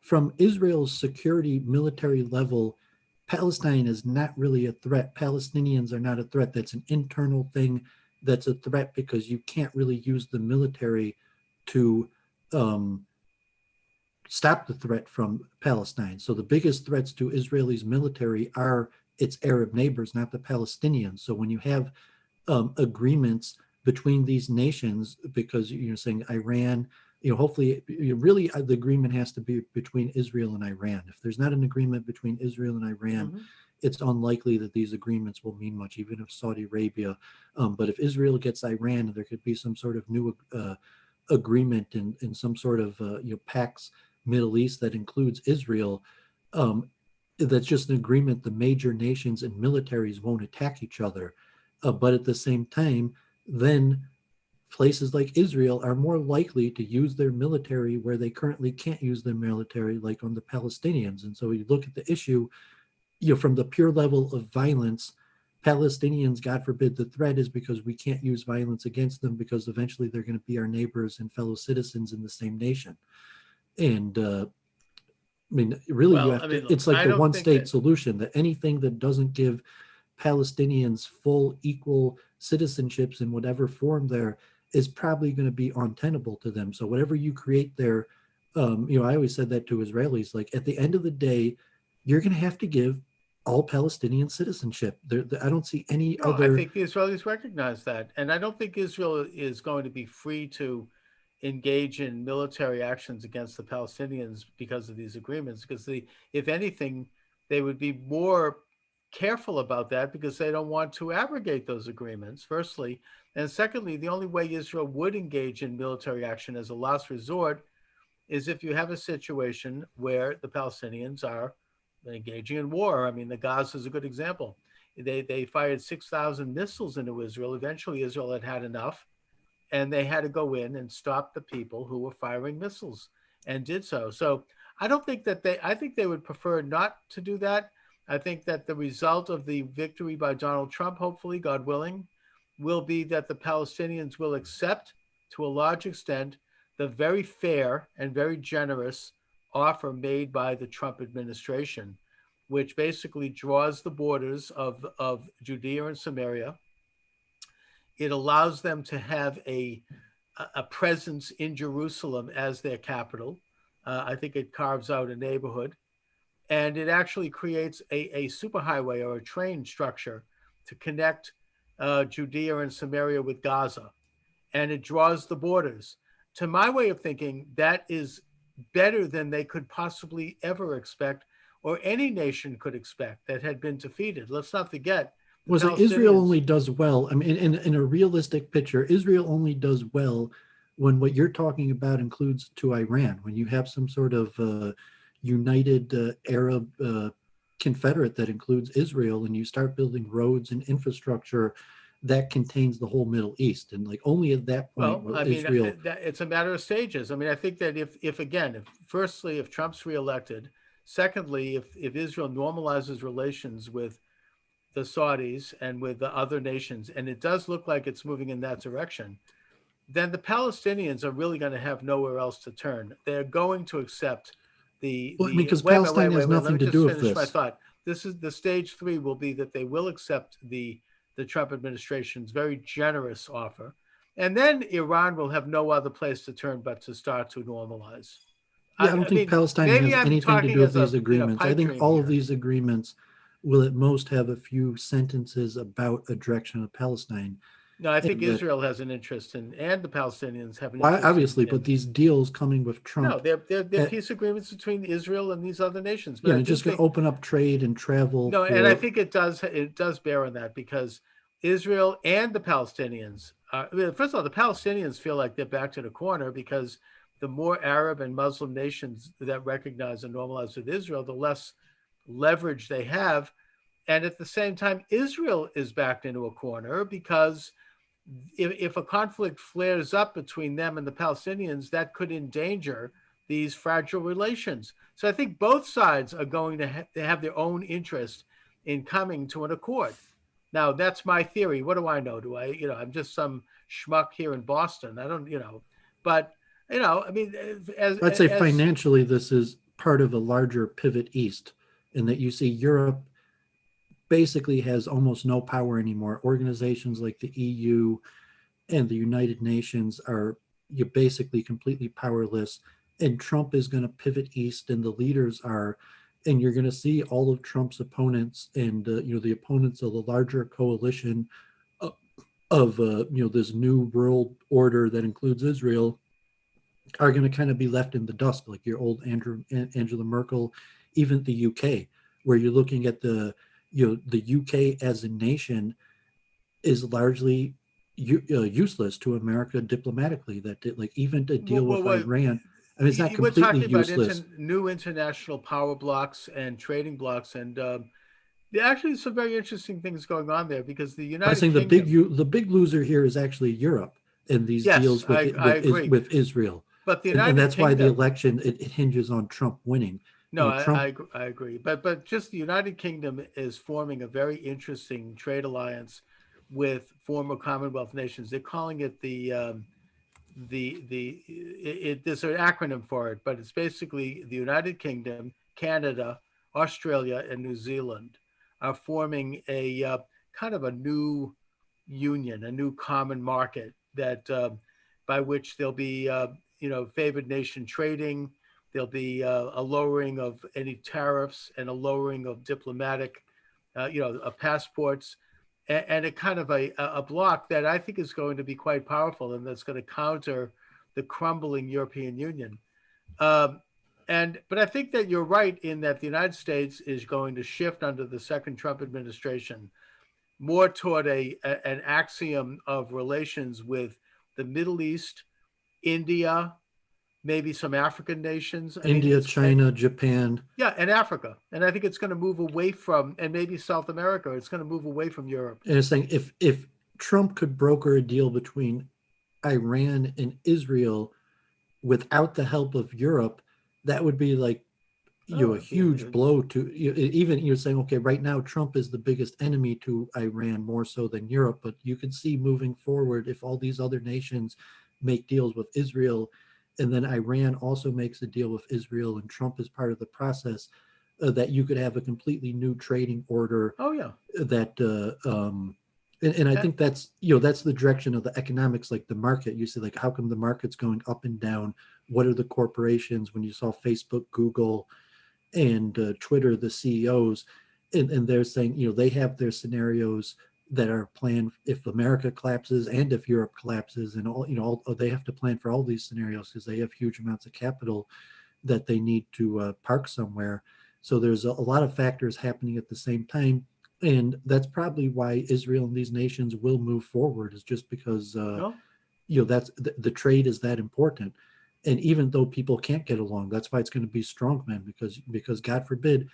Speaker 2: from Israel's security military level, Palestine is not really a threat. Palestinians are not a threat. That's an internal thing that's a threat because you can't really use the military to stop the threat from Palestine. So the biggest threats to Israel's military are its Arab neighbors, not the Palestinians. So when you have agreements between these nations, because you're saying Iran, hopefully, really the agreement has to be between Israel and Iran. If there's not an agreement between Israel and Iran, it's unlikely that these agreements will mean much, even if Saudi Arabia. But if Israel gets Iran, there could be some sort of new agreement in some sort of Pax Middle East that includes Israel. That's just an agreement. The major nations and militaries won't attack each other. But at the same time, then places like Israel are more likely to use their military where they currently can't use their military, like on the Palestinians. And so you look at the issue, from the pure level of violence, Palestinians, God forbid, the threat is because we can't use violence against them because eventually they're going to be our neighbors and fellow citizens in the same nation. And I mean, really, it's like the one-state solution, that anything that doesn't give Palestinians full equal citizenships in whatever form there is probably going to be untenable to them. So whatever you create there I always said that to Israelis, like at the end of the day, you're going to have to give all Palestinian citizenship. I don't see any
Speaker 1: No, I
Speaker 2: other.
Speaker 1: think the Israelis recognize that. And I don't think Israel is going to be free to engage in military actions against the Palestinians because of these agreements. Because if anything, they would be more careful about that because they don't want to abrogate those agreements, firstly. And secondly, the only way Israel would engage in military action as a last resort is if you have a situation where the Palestinians are engaging in war. I mean, the Gaza is a good example. They fired 6,000 missiles into Israel. Eventually, Israel had enough, and they had to go in and stop the people who were firing missiles, and did so. So I don't think that I think they would prefer not to do that. I think that the result of the victory by Donald Trump, hopefully, God willing, will be that the Palestinians will accept, to a large extent, the very fair and very generous offer made by the Trump administration, which basically draws the borders of Judea and Samaria. It allows them to have a presence in Jerusalem as their capital. I think it carves out a neighborhood, and it actually creates a superhighway or a train structure to connect Judea and Samaria with Gaza, and it draws the borders. To my way of thinking, that is better than they could possibly ever expect, or any nation could expect that had been defeated. Let's not forget the
Speaker 2: Was like Israel
Speaker 1: Palestinians.
Speaker 2: only does well. I mean, in a realistic picture, Israel only does well when what you're talking about includes to Iran. When you have some sort of united Arab confederate that includes Israel, and you start building roads and infrastructure that contains the whole Middle East, and like only at that point
Speaker 1: Well,
Speaker 2: will
Speaker 1: I mean,
Speaker 2: Israel.
Speaker 1: it's a matter of stages. I mean, I think that if again, firstly, if Trump's reelected, secondly, if Israel normalizes relations with the Saudis and with the other nations, and it does look like it's moving in that direction, then the Palestinians are really going to have nowhere else to turn. They're going to accept
Speaker 2: Well, I mean, because
Speaker 1: wait a minute,
Speaker 2: Palestine has
Speaker 1: Let
Speaker 2: nothing
Speaker 1: me
Speaker 2: to
Speaker 1: just
Speaker 2: do with
Speaker 1: finish my
Speaker 2: this.
Speaker 1: thought. This is the stage three will be that they will accept the Trump administration's very generous offer. And then Iran will have no other place to turn but to start to normalize.
Speaker 2: Yeah, I don't
Speaker 1: I
Speaker 2: think
Speaker 1: mean,
Speaker 2: Palestine
Speaker 1: maybe
Speaker 2: has
Speaker 1: I'm
Speaker 2: anything to
Speaker 1: talking
Speaker 2: do with
Speaker 1: as
Speaker 2: these
Speaker 1: a
Speaker 2: agreements. I
Speaker 1: pipe
Speaker 2: think
Speaker 1: dream
Speaker 2: all of
Speaker 1: here.
Speaker 2: these agreements will at most have a few sentences about a direction of Palestine.
Speaker 1: No, I think
Speaker 2: And that,
Speaker 1: Israel has an interest in, and the Palestinians have an
Speaker 2: well,
Speaker 1: interest
Speaker 2: obviously, but
Speaker 1: in.
Speaker 2: these deals coming with
Speaker 1: No,
Speaker 2: Trump,
Speaker 1: they're
Speaker 2: at,
Speaker 1: peace agreements between Israel and these other nations. But
Speaker 2: you
Speaker 1: I
Speaker 2: know,
Speaker 1: do
Speaker 2: just going to
Speaker 1: think
Speaker 2: open up trade and travel
Speaker 1: no, and I
Speaker 2: for.
Speaker 1: think it does bear on that because Israel and the Palestinians. First of all, the Palestinians feel like they're back to the corner because the more Arab and Muslim nations that recognize and normalize with Israel, the less leverage they have. And at the same time, Israel is backed into a corner because if a conflict flares up between them and the Palestinians, that could endanger these fragile relations. So I think both sides are going to have their own interest in coming to an accord. Now, that's my theory. What do I know? I'm just some schmuck here in Boston. I don't, but, I mean,
Speaker 2: I'd say
Speaker 1: as
Speaker 2: financially, this is part of a larger pivot east, in that you see Europe basically has almost no power anymore. Organizations like the EU and the United Nations are you basically completely powerless. And Trump is going to pivot east, and the leaders are, and you're going to see all of Trump's opponents and the opponents of the larger coalition of this new world order that includes Israel are going to kind of be left in the dust, like your old Angela Merkel, even the UK, where you're looking at the UK as a nation is largely useless to America diplomatically. Like even to deal with
Speaker 1: what
Speaker 2: Iran, I mean, it's not
Speaker 1: we're
Speaker 2: completely
Speaker 1: talking about
Speaker 2: useless.
Speaker 1: new international power blocks and trading blocks, and there are actually some very interesting things going on there because the
Speaker 2: I was
Speaker 1: United
Speaker 2: saying
Speaker 1: Kingdom.
Speaker 2: the big loser here is actually Europe in these
Speaker 1: Yes,
Speaker 2: deals
Speaker 1: I agree.
Speaker 2: with Israel,
Speaker 1: But the
Speaker 2: and
Speaker 1: United
Speaker 2: that's why the
Speaker 1: Kingdom,
Speaker 2: election it hinges on Trump winning.
Speaker 1: no,
Speaker 2: Trump.
Speaker 1: I agree. But just the United Kingdom is forming a very interesting trade alliance with former Commonwealth nations. They're calling it there's an acronym for it, but it's basically the United Kingdom, Canada, Australia, and New Zealand are forming a kind of a new union, a new common market that by which there'll be favored nation trading. There'll be a lowering of any tariffs and a lowering of diplomatic, passports, and a kind of a block that I think is going to be quite powerful and that's going to counter the crumbling European Union. Um, but I think that you're right in that the United States is going to shift under the second Trump administration more toward an axiom of relations with the Middle East, India, maybe some African nations. I mean,
Speaker 2: India,
Speaker 1: it's
Speaker 2: China, Japan.
Speaker 1: yeah, and Africa, and I think it's going to move away from, and maybe South America. It's going to move away from Europe.
Speaker 2: And it's saying if Trump could broker a deal between Iran and Israel without the help of Europe, that would be like a huge blow to even you're saying, okay, right now Trump is the biggest enemy to Iran more so than Europe, but you can see moving forward if all these other nations make deals with Israel and then Iran also makes a deal with Israel and Trump is part of the process, that you could have a completely new trading order.
Speaker 1: Oh yeah.
Speaker 2: That and I think that's that's the direction of the economics, like the market. You see, like, how come the market's going up and down? What are the corporations? When you saw Facebook, Google, and Twitter, the CEOs, and they're saying, they have their scenarios that are planned if America collapses and if Europe collapses, and all they have to plan for all these scenarios because they have huge amounts of capital that they need to park somewhere. So there's a lot of factors happening at the same time. And that's probably why Israel and these nations will move forward, is just because, that's the trade is that important. And even though people can't get along, that's why it's going to be strongmen, because God forbid,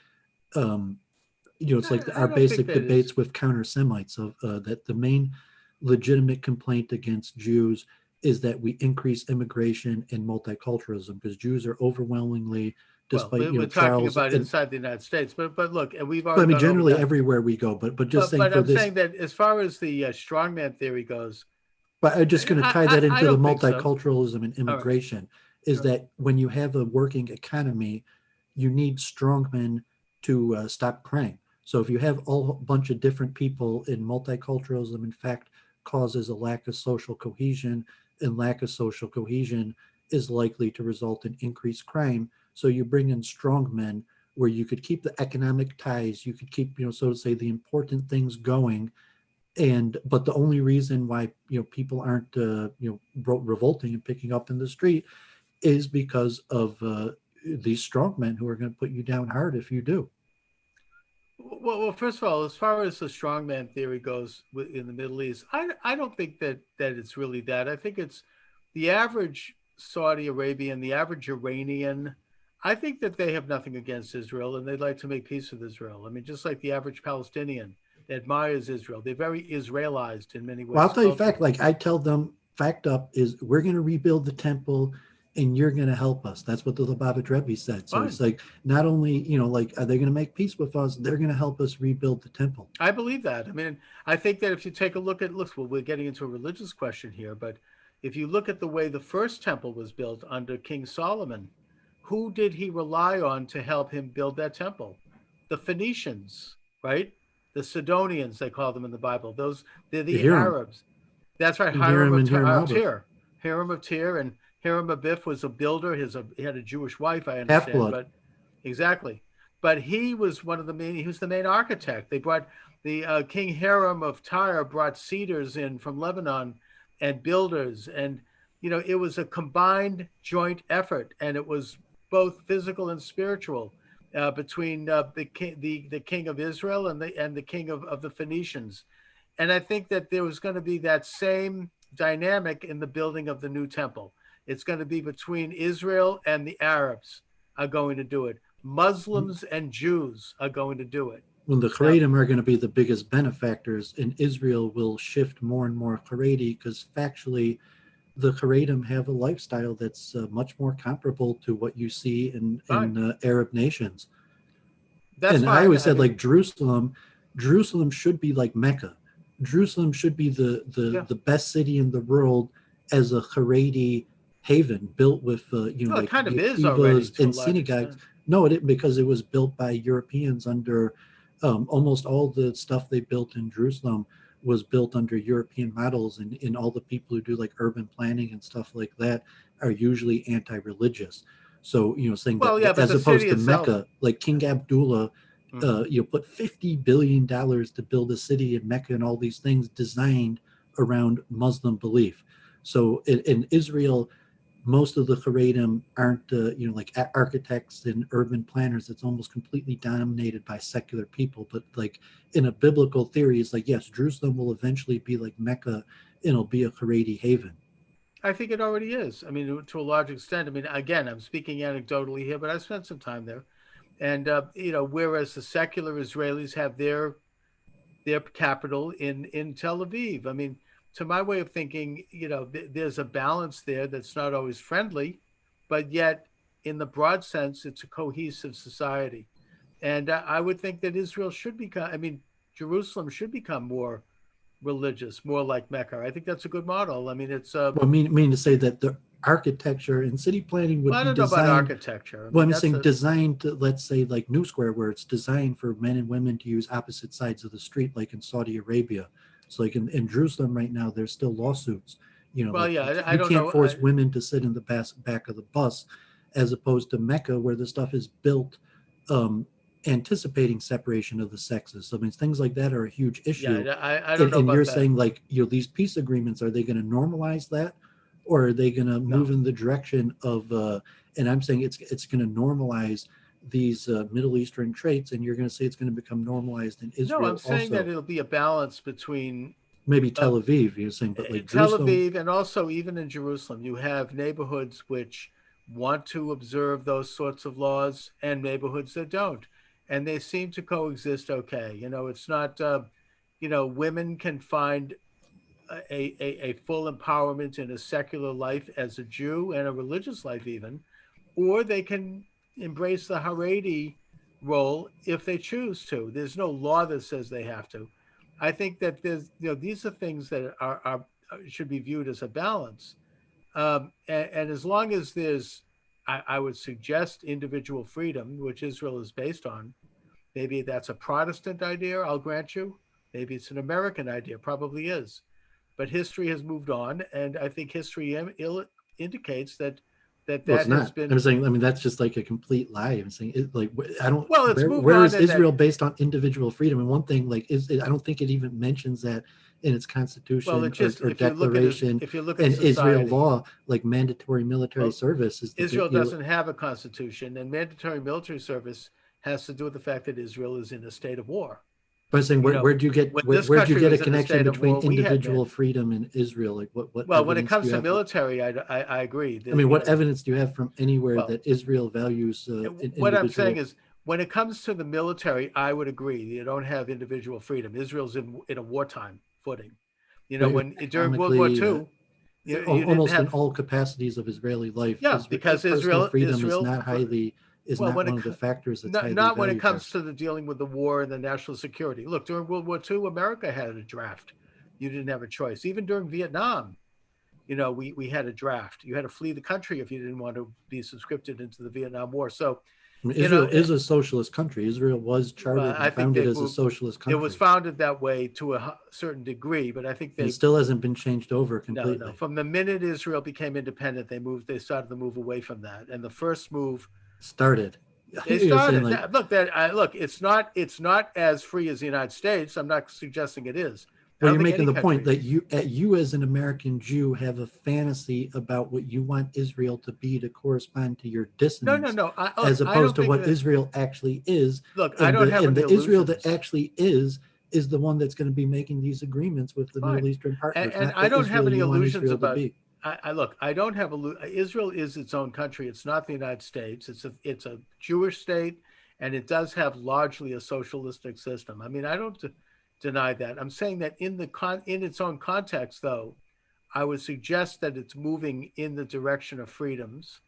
Speaker 2: it's like our basic debates with counter Semites of that the main legitimate complaint against Jews is that we increase immigration and multiculturalism, because Jews are overwhelmingly, despite
Speaker 1: we're talking about inside the United States, but look, and we've already.
Speaker 2: I mean, generally everywhere we go, but just saying.
Speaker 1: But I'm saying that as far as the strongman theory goes.
Speaker 2: But I'm just going to tie that into the multiculturalism and immigration.
Speaker 1: Right.
Speaker 2: Is that when you have a working economy, you need strongmen to stop crime. So if you have a bunch of different people in multiculturalism, in fact, causes a lack of social cohesion, and lack of social cohesion is likely to result in increased crime. So you bring in strongmen where you could keep the economic ties, you could keep, so to say, the important things going. But the only reason why, people aren't, revolting and picking up in the street is because of these strongmen who are going to put you down hard if you do.
Speaker 1: Well, first of all, as far as the strongman theory goes in the Middle East, I don't think that it's really that. I think it's the average Saudi Arabian, the average Iranian. I think that they have nothing against Israel and they'd like to make peace with Israel. I mean, just like the average Palestinian admires Israel. They're very Israelized in many ways.
Speaker 2: Well, I'll tell you fact, like I tell them, fact up is we're going to rebuild the temple and you're going to help us. That's what the Lubavitch Rebbe said. So it's like, not only, are they going to make peace with us? They're going to help us rebuild the temple.
Speaker 1: I believe that. I mean, I think that if you take a look at, well, we're getting into a religious question here, but if you look at the way the first temple was built under King Solomon, who did he rely on to help him build that temple? The Phoenicians, right? The Sidonians, they call them in the Bible. They're the Arabs. That's right. Hiram of Tyre. Hiram of Tyre, and Hiram Abiff was a builder. He had a Jewish wife, I understand.
Speaker 2: Half-blood.
Speaker 1: But exactly. But he was he was the main architect. They brought the King Hiram of Tyre brought cedars in from Lebanon and builders. And, it was a combined joint effort, and it was both physical and spiritual between the king of Israel and the king of the Phoenicians. And I think that there was going to be that same dynamic in the building of the new temple. It's going to be between Israel and the Arabs are going to do it. Muslims and Jews are going to do it.
Speaker 2: When the Haredim are going to be the biggest benefactors, and Israel will shift more and more Haredi, because factually, the Haredim have a lifestyle that's much more comparable to what you see in Arab nations. I always said, like, Jerusalem should be like Mecca. Jerusalem should be the best city in the world as a Haredi haven, built with
Speaker 1: it kind of is already
Speaker 2: and synagogues. No, it didn't, because it was built by Europeans under almost all the stuff they built in Jerusalem was built under European models, and all the people who do like urban planning and stuff like that are usually anti-religious. So, saying
Speaker 1: Well,
Speaker 2: that,
Speaker 1: yeah, but
Speaker 2: as
Speaker 1: the
Speaker 2: opposed
Speaker 1: city
Speaker 2: to
Speaker 1: itself.
Speaker 2: Mecca, like King Abdullah,
Speaker 1: Mhm.
Speaker 2: put $50 billion to build a city in Mecca and all these things designed around Muslim belief. So in Israel, most of the Haredim aren't, like architects and urban planners. It's almost completely dominated by secular people. But like in a biblical theory, it's like, yes, Jerusalem will eventually be like Mecca, and it'll be a Haredi haven.
Speaker 1: I think it already is. I mean, to a large extent. I mean, again, I'm speaking anecdotally here, but I spent some time there, and whereas the secular Israelis have their capital in Tel Aviv. I mean, to my way of thinking, there's a balance there that's not always friendly, but yet, in the broad sense, it's a cohesive society. And I would think that Israel should become. I mean, Jerusalem should become more religious, more like Mecca. I think that's a good model. I mean, it's
Speaker 2: Well, I mean to say that the architecture and city planning would
Speaker 1: well, I
Speaker 2: be
Speaker 1: don't know about
Speaker 2: designed.
Speaker 1: architecture. I
Speaker 2: Well,
Speaker 1: mean,
Speaker 2: I'm
Speaker 1: that's
Speaker 2: saying
Speaker 1: a
Speaker 2: designed to, let's say, like New Square, where it's designed for men and women to use opposite sides of the street, like in Saudi Arabia. So, like in Jerusalem right now, there's still lawsuits.
Speaker 1: well,
Speaker 2: Like
Speaker 1: yeah. I
Speaker 2: you
Speaker 1: don't
Speaker 2: can't
Speaker 1: know.
Speaker 2: force women to sit in the back of the bus, as opposed to Mecca, where the stuff is built um, anticipating separation of the sexes. So, I mean, things like that are a huge
Speaker 1: Yeah,
Speaker 2: issue.
Speaker 1: I don't
Speaker 2: And,
Speaker 1: know
Speaker 2: and
Speaker 1: about
Speaker 2: you're
Speaker 1: that.
Speaker 2: saying, like, these peace agreements, are they going to normalize that, or are they going to move
Speaker 1: No,
Speaker 2: in the direction of? And I'm saying it's going to normalize these Middle Eastern traits, and you're going to say it's going to become normalized in
Speaker 1: no. I'm
Speaker 2: Israel
Speaker 1: saying that
Speaker 2: also.
Speaker 1: it'll be a balance between
Speaker 2: Maybe
Speaker 1: uh,
Speaker 2: Tel Aviv, you're saying, but like
Speaker 1: Tel
Speaker 2: Jerusalem.
Speaker 1: Aviv, and also even in Jerusalem, you have neighborhoods which want to observe those sorts of laws and neighborhoods that don't. And they seem to coexist okay. It's not, women can find a full empowerment in a secular life as a Jew and a religious life, even, or they can embrace the Haredi role if they choose to. There's no law that says they have to. I think that these are things that are should be viewed as a balance. And as long as I would suggest individual freedom, which Israel is based on. Maybe that's a Protestant idea, I'll grant you. Maybe it's an American idea, probably is. But history has moved on, and I think history indicates that
Speaker 2: Well, it's
Speaker 1: that has
Speaker 2: not. I'm
Speaker 1: been
Speaker 2: saying, I mean, that's just like a complete lie. I'm saying it, like, I don't.
Speaker 1: well. It's moved
Speaker 2: Where
Speaker 1: on
Speaker 2: is
Speaker 1: in that.
Speaker 2: Israel based on individual freedom? And one thing, like, I don't think it even mentions that in its
Speaker 1: Well,
Speaker 2: constitution
Speaker 1: it
Speaker 2: or,
Speaker 1: just
Speaker 2: or declaration.
Speaker 1: if you look at
Speaker 2: And Israel
Speaker 1: society,
Speaker 2: law, like mandatory military
Speaker 1: well,
Speaker 2: service, is the
Speaker 1: Israel
Speaker 2: big.
Speaker 1: doesn't have a constitution, and mandatory military service has to do with the fact that Israel is in a state of war.
Speaker 2: But I'm saying,
Speaker 1: You know,
Speaker 2: where do you get
Speaker 1: when this
Speaker 2: where do you
Speaker 1: country
Speaker 2: get a
Speaker 1: was in a
Speaker 2: connection
Speaker 1: state of
Speaker 2: between
Speaker 1: war, we had
Speaker 2: individual
Speaker 1: men.
Speaker 2: freedom and Israel? Like, what
Speaker 1: Well, when it
Speaker 2: evidence do
Speaker 1: comes
Speaker 2: you
Speaker 1: to
Speaker 2: have?
Speaker 1: military, I agree
Speaker 2: I
Speaker 1: that
Speaker 2: mean, what evidence do you have from anywhere
Speaker 1: well,
Speaker 2: that Israel values
Speaker 1: what I'm saying
Speaker 2: individual?
Speaker 1: is, when it comes to the military, I would agree. You don't have individual freedom. Israel's in a wartime footing. When during World War
Speaker 2: Economically,
Speaker 1: II, you didn't
Speaker 2: almost in
Speaker 1: have
Speaker 2: all capacities of Israeli life,
Speaker 1: yeah because
Speaker 2: personal freedom
Speaker 1: Israel
Speaker 2: is
Speaker 1: well
Speaker 2: not
Speaker 1: when
Speaker 2: one
Speaker 1: it
Speaker 2: of the factors that's highly
Speaker 1: not when it
Speaker 2: valued there.
Speaker 1: comes to the dealing with the war and the national security. Look, during World War II, America had a draft. You didn't have a choice. Even during Vietnam, we had a draft. You had to flee the country if you didn't want to be subscripted into the Vietnam War. So,
Speaker 2: I mean,
Speaker 1: you know,
Speaker 2: Israel is a socialist country. Israel was chartered
Speaker 1: I
Speaker 2: and
Speaker 1: think
Speaker 2: founded
Speaker 1: they've
Speaker 2: as a
Speaker 1: moved.
Speaker 2: socialist
Speaker 1: It was
Speaker 2: country,
Speaker 1: founded that way to a certain degree, but I think
Speaker 2: and it
Speaker 1: they
Speaker 2: still hasn't been changed over
Speaker 1: no.
Speaker 2: completely.
Speaker 1: From the minute Israel became independent, they started to move away from that. And the first move
Speaker 2: Started.
Speaker 1: they
Speaker 2: You're saying
Speaker 1: started
Speaker 2: like,
Speaker 1: look. It's not as free as the United States. I'm not suggesting it is. I
Speaker 2: well,
Speaker 1: don't
Speaker 2: you're
Speaker 1: think
Speaker 2: making
Speaker 1: any
Speaker 2: the point
Speaker 1: country
Speaker 2: that
Speaker 1: is.
Speaker 2: you as an American Jew have a fantasy about what you want Israel to be to correspond to your
Speaker 1: No, no,
Speaker 2: dissonance,
Speaker 1: no.
Speaker 2: as
Speaker 1: I
Speaker 2: opposed
Speaker 1: don't
Speaker 2: to
Speaker 1: think
Speaker 2: what
Speaker 1: that.
Speaker 2: Israel actually is,
Speaker 1: Look, I
Speaker 2: and
Speaker 1: don't
Speaker 2: the
Speaker 1: have
Speaker 2: and
Speaker 1: any
Speaker 2: the Israel that
Speaker 1: illusions.
Speaker 2: actually is the one that's going to be making these agreements with the Middle
Speaker 1: Fine,
Speaker 2: Eastern partners,
Speaker 1: and
Speaker 2: not
Speaker 1: I
Speaker 2: the
Speaker 1: don't have
Speaker 2: Israel
Speaker 1: any
Speaker 2: you want
Speaker 1: illusions
Speaker 2: Israel to
Speaker 1: about.
Speaker 2: be.
Speaker 1: I look. I don't have Israel is its own country. It's not the United States. It's a Jewish state, and it does have largely a socialistic system. I mean, I don't deny that. I'm saying that in its own context, though, I would suggest that it's moving in the direction of freedoms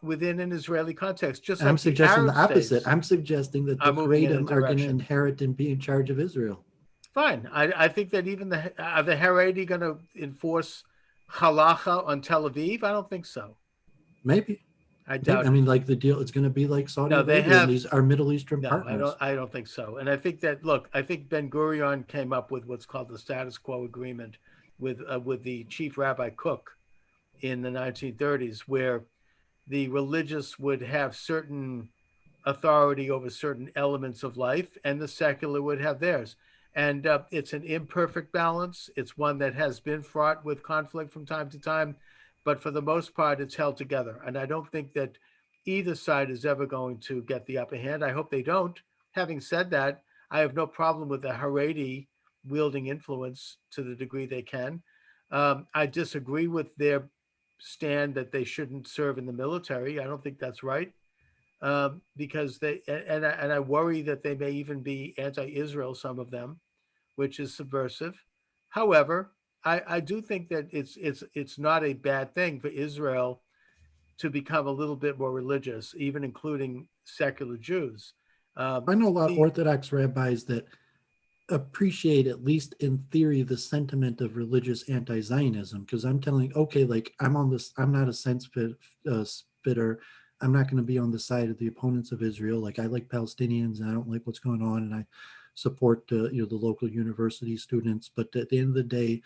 Speaker 1: within an Israeli context, just
Speaker 2: And I'm
Speaker 1: like the
Speaker 2: suggesting the
Speaker 1: Arab
Speaker 2: opposite.
Speaker 1: states
Speaker 2: I'm suggesting that
Speaker 1: are
Speaker 2: the
Speaker 1: moving in a
Speaker 2: Haredim are going to
Speaker 1: direction.
Speaker 2: inherit and be in charge of Israel.
Speaker 1: Fine. I think that even are the Haredi going to enforce halacha on Tel Aviv? I don't think so.
Speaker 2: Maybe.
Speaker 1: I
Speaker 2: Maybe.
Speaker 1: doubt
Speaker 2: I
Speaker 1: it.
Speaker 2: mean, like the deal, it's going to be like Saudi
Speaker 1: No, they
Speaker 2: Arabia and
Speaker 1: have
Speaker 2: these are Middle Eastern
Speaker 1: no. I don't.
Speaker 2: partners.
Speaker 1: I don't think so. And I think that look. I think Ben Gurion came up with what's called the status quo agreement with the chief rabbi Cook in the 1930s, where the religious would have certain authority over certain elements of life, and the secular would have theirs. And it's an imperfect balance. It's one that has been fraught with conflict from time to time, but for the most part, it's held together. And I don't think that either side is ever going to get the upper hand. I hope they don't. Having said that, I have no problem with the Haredi wielding influence to the degree they can. I disagree with their stand that they shouldn't serve in the military. I don't think that's right, because I worry that they may even be anti-Israel, some of them, which is subversive. However, I do think that it's not a bad thing for Israel to become a little bit more religious, even including secular Jews.
Speaker 2: I know a lot of
Speaker 1: The
Speaker 2: Orthodox rabbis that appreciate, at least in theory, the sentiment of religious anti-Zionism, because I'm telling, okay, like I'm on this, I'm not a spitter. I'm not going to be on the side of the opponents of Israel. Like I like Palestinians and I don't like what's going on, and I support the local university students, but at the end of the day,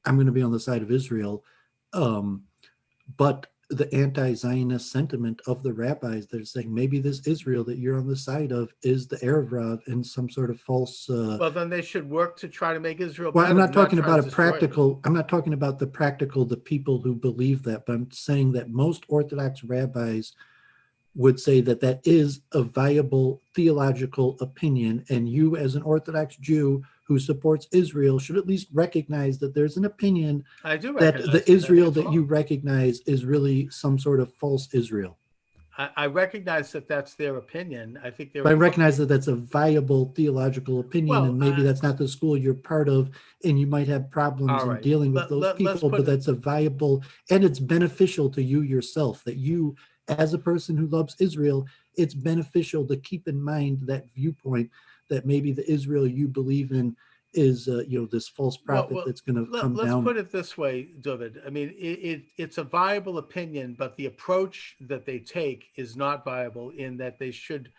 Speaker 2: I'm going to be on the side of Israel. um, but the anti-Zionist sentiment of the rabbis, they're saying maybe this Israel that you're on the side of is the Erev Rav and some sort of false.
Speaker 1: Well, then they should work to try to make Israel
Speaker 2: Well, I'm
Speaker 1: better,
Speaker 2: not
Speaker 1: not
Speaker 2: talking
Speaker 1: try to
Speaker 2: about a
Speaker 1: destroy it.
Speaker 2: practical. I'm not talking about the practical, the people who believe that, but I'm saying that most Orthodox rabbis would say that that is a viable theological opinion, and you, as an Orthodox Jew who supports Israel, should at least recognize that there's an opinion
Speaker 1: I do
Speaker 2: that
Speaker 1: recognize
Speaker 2: the
Speaker 1: it. I think
Speaker 2: Israel
Speaker 1: it's
Speaker 2: that you
Speaker 1: wrong.
Speaker 2: recognize is really some sort of false Israel.
Speaker 1: I recognize that that's their opinion. I think they're
Speaker 2: But I
Speaker 1: approaching.
Speaker 2: recognize that that's a viable theological opinion,
Speaker 1: Well,
Speaker 2: and maybe that's not the school you're part of, and you might have problems
Speaker 1: all
Speaker 2: in
Speaker 1: right.
Speaker 2: dealing with those
Speaker 1: Let's
Speaker 2: people, but
Speaker 1: put it.
Speaker 2: that's a viable, and it's beneficial to you yourself, that you, as a person who loves Israel, it's beneficial to keep in mind that viewpoint, that maybe the Israel you believe in is, this false
Speaker 1: Well,
Speaker 2: prophet that's going to come
Speaker 1: let's
Speaker 2: down.
Speaker 1: put it this way, Dooovid. I mean, it's a viable opinion, but the approach that they take is not viable. In that they should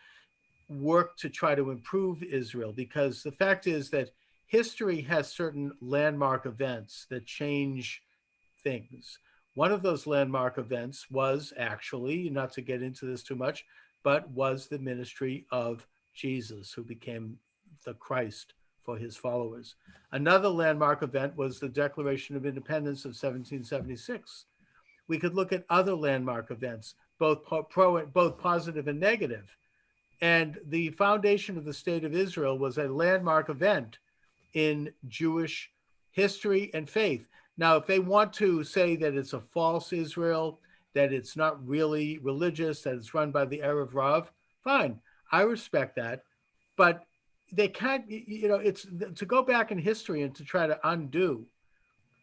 Speaker 1: work to try to improve Israel, because the fact is that history has certain landmark events that change things. One of those landmark events was actually, not to get into this too much, but was the ministry of Jesus, who became the Christ for his followers. Another landmark event was the Declaration of Independence of 1776. We could look at other landmark events, both positive and negative. And the foundation of the State of Israel was a landmark event in Jewish history and faith. Now, if they want to say that it's a false Israel, that it's not really religious, that it's run by the Erev Rav, fine. I respect that. But they can't, it's to go back in history and to try to undo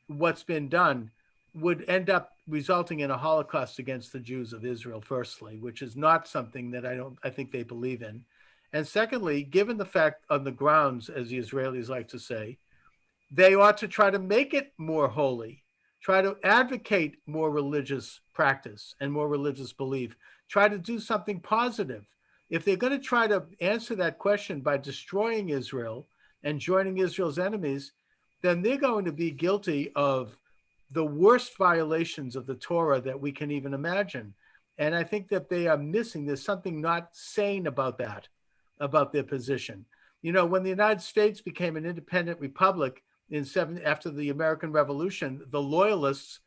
Speaker 1: what's been done would end up resulting in a Holocaust against the Jews of Israel, firstly, which is not something that I think they believe in. And secondly, given the fact on the grounds, as the Israelis like to say, they ought to try to make it more holy, try to advocate more religious practice and more religious belief, try to do something positive. If they're going to try to answer that question by destroying Israel and joining Israel's enemies, then they're going to be guilty of the worst violations of the Torah that we can even imagine. And I think that they are missing, there's something not sane about that, about their position. When the United States became an independent republic after the American Revolution, the loyalists,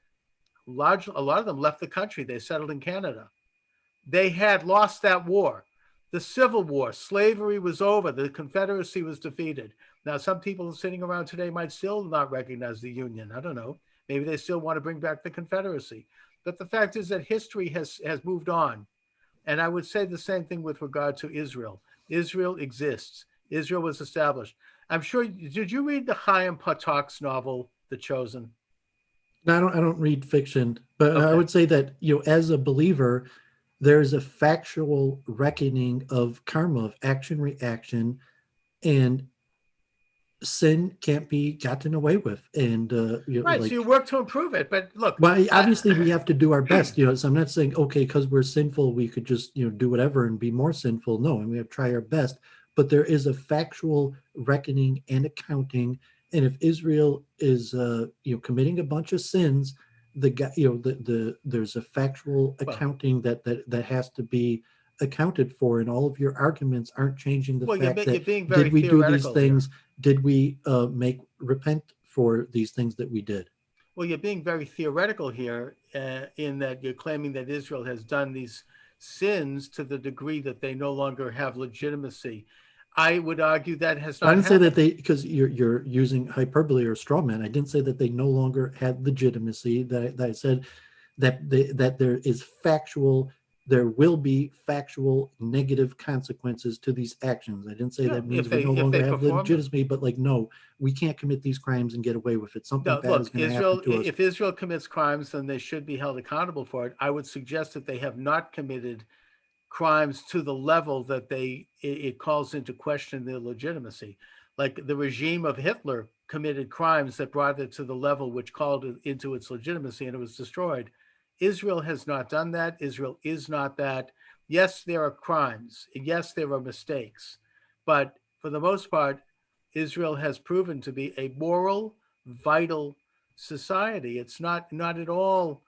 Speaker 1: a lot of them left the country. They settled in Canada. They had lost that war. The Civil War, slavery was over. The Confederacy was defeated. Now, some people sitting around today might still not recognize the Union. I don't know. Maybe they still want to bring back the Confederacy. But the fact is that history has moved on. And I would say the same thing with regard to Israel. Israel exists. Israel was established. I'm sure. Did you read the Chaim Potok's novel, The Chosen?
Speaker 2: No, I don't read fiction, but I
Speaker 1: Okay.
Speaker 2: would say that, as a believer, there's a factual reckoning of karma, of action reaction, and sin can't be gotten away with. And
Speaker 1: Right. So you
Speaker 2: like,
Speaker 1: work to improve it. But look,
Speaker 2: well, obviously we have to do our best. So I'm not saying, okay, because we're sinful we could just do whatever and be more sinful. No, and we have to try our best. But there is a factual reckoning and accounting. And if Israel is committing a bunch of sins, the guy, there's a factual
Speaker 1: Well,
Speaker 2: accounting that has to be accounted for, and all of your arguments aren't changing the
Speaker 1: well, you're
Speaker 2: fact
Speaker 1: you're
Speaker 2: that
Speaker 1: being very
Speaker 2: did we do these
Speaker 1: theoretical here.
Speaker 2: things? Did we make repent for these things that we did?
Speaker 1: Well, you're being very theoretical here, in that you're claiming that Israel has done these sins to the degree that they no longer have legitimacy. I would argue that has
Speaker 2: I
Speaker 1: not
Speaker 2: didn't say
Speaker 1: happened.
Speaker 2: that they, because you're using hyperbole or straw man. I didn't say that they no longer had legitimacy. That I said that there is factual, there will be factual negative consequences to these actions. I didn't say that means we no
Speaker 1: If
Speaker 2: longer
Speaker 1: they
Speaker 2: have
Speaker 1: perform them.
Speaker 2: legitimacy, but like, no, we can't commit these crimes and get away with it. Something
Speaker 1: No,
Speaker 2: bad is
Speaker 1: look,
Speaker 2: going to happen to us.
Speaker 1: If Israel commits crimes, then they should be held accountable for it. I would suggest that they have not committed crimes to the level that it calls into question their legitimacy. Like the regime of Hitler committed crimes that brought it to the level which called it into its legitimacy, and it was destroyed. Israel has not done that. Israel is not that. Yes, there are crimes. Yes, there are mistakes. But for the most part, Israel has proven to be a moral, vital society. It's not at all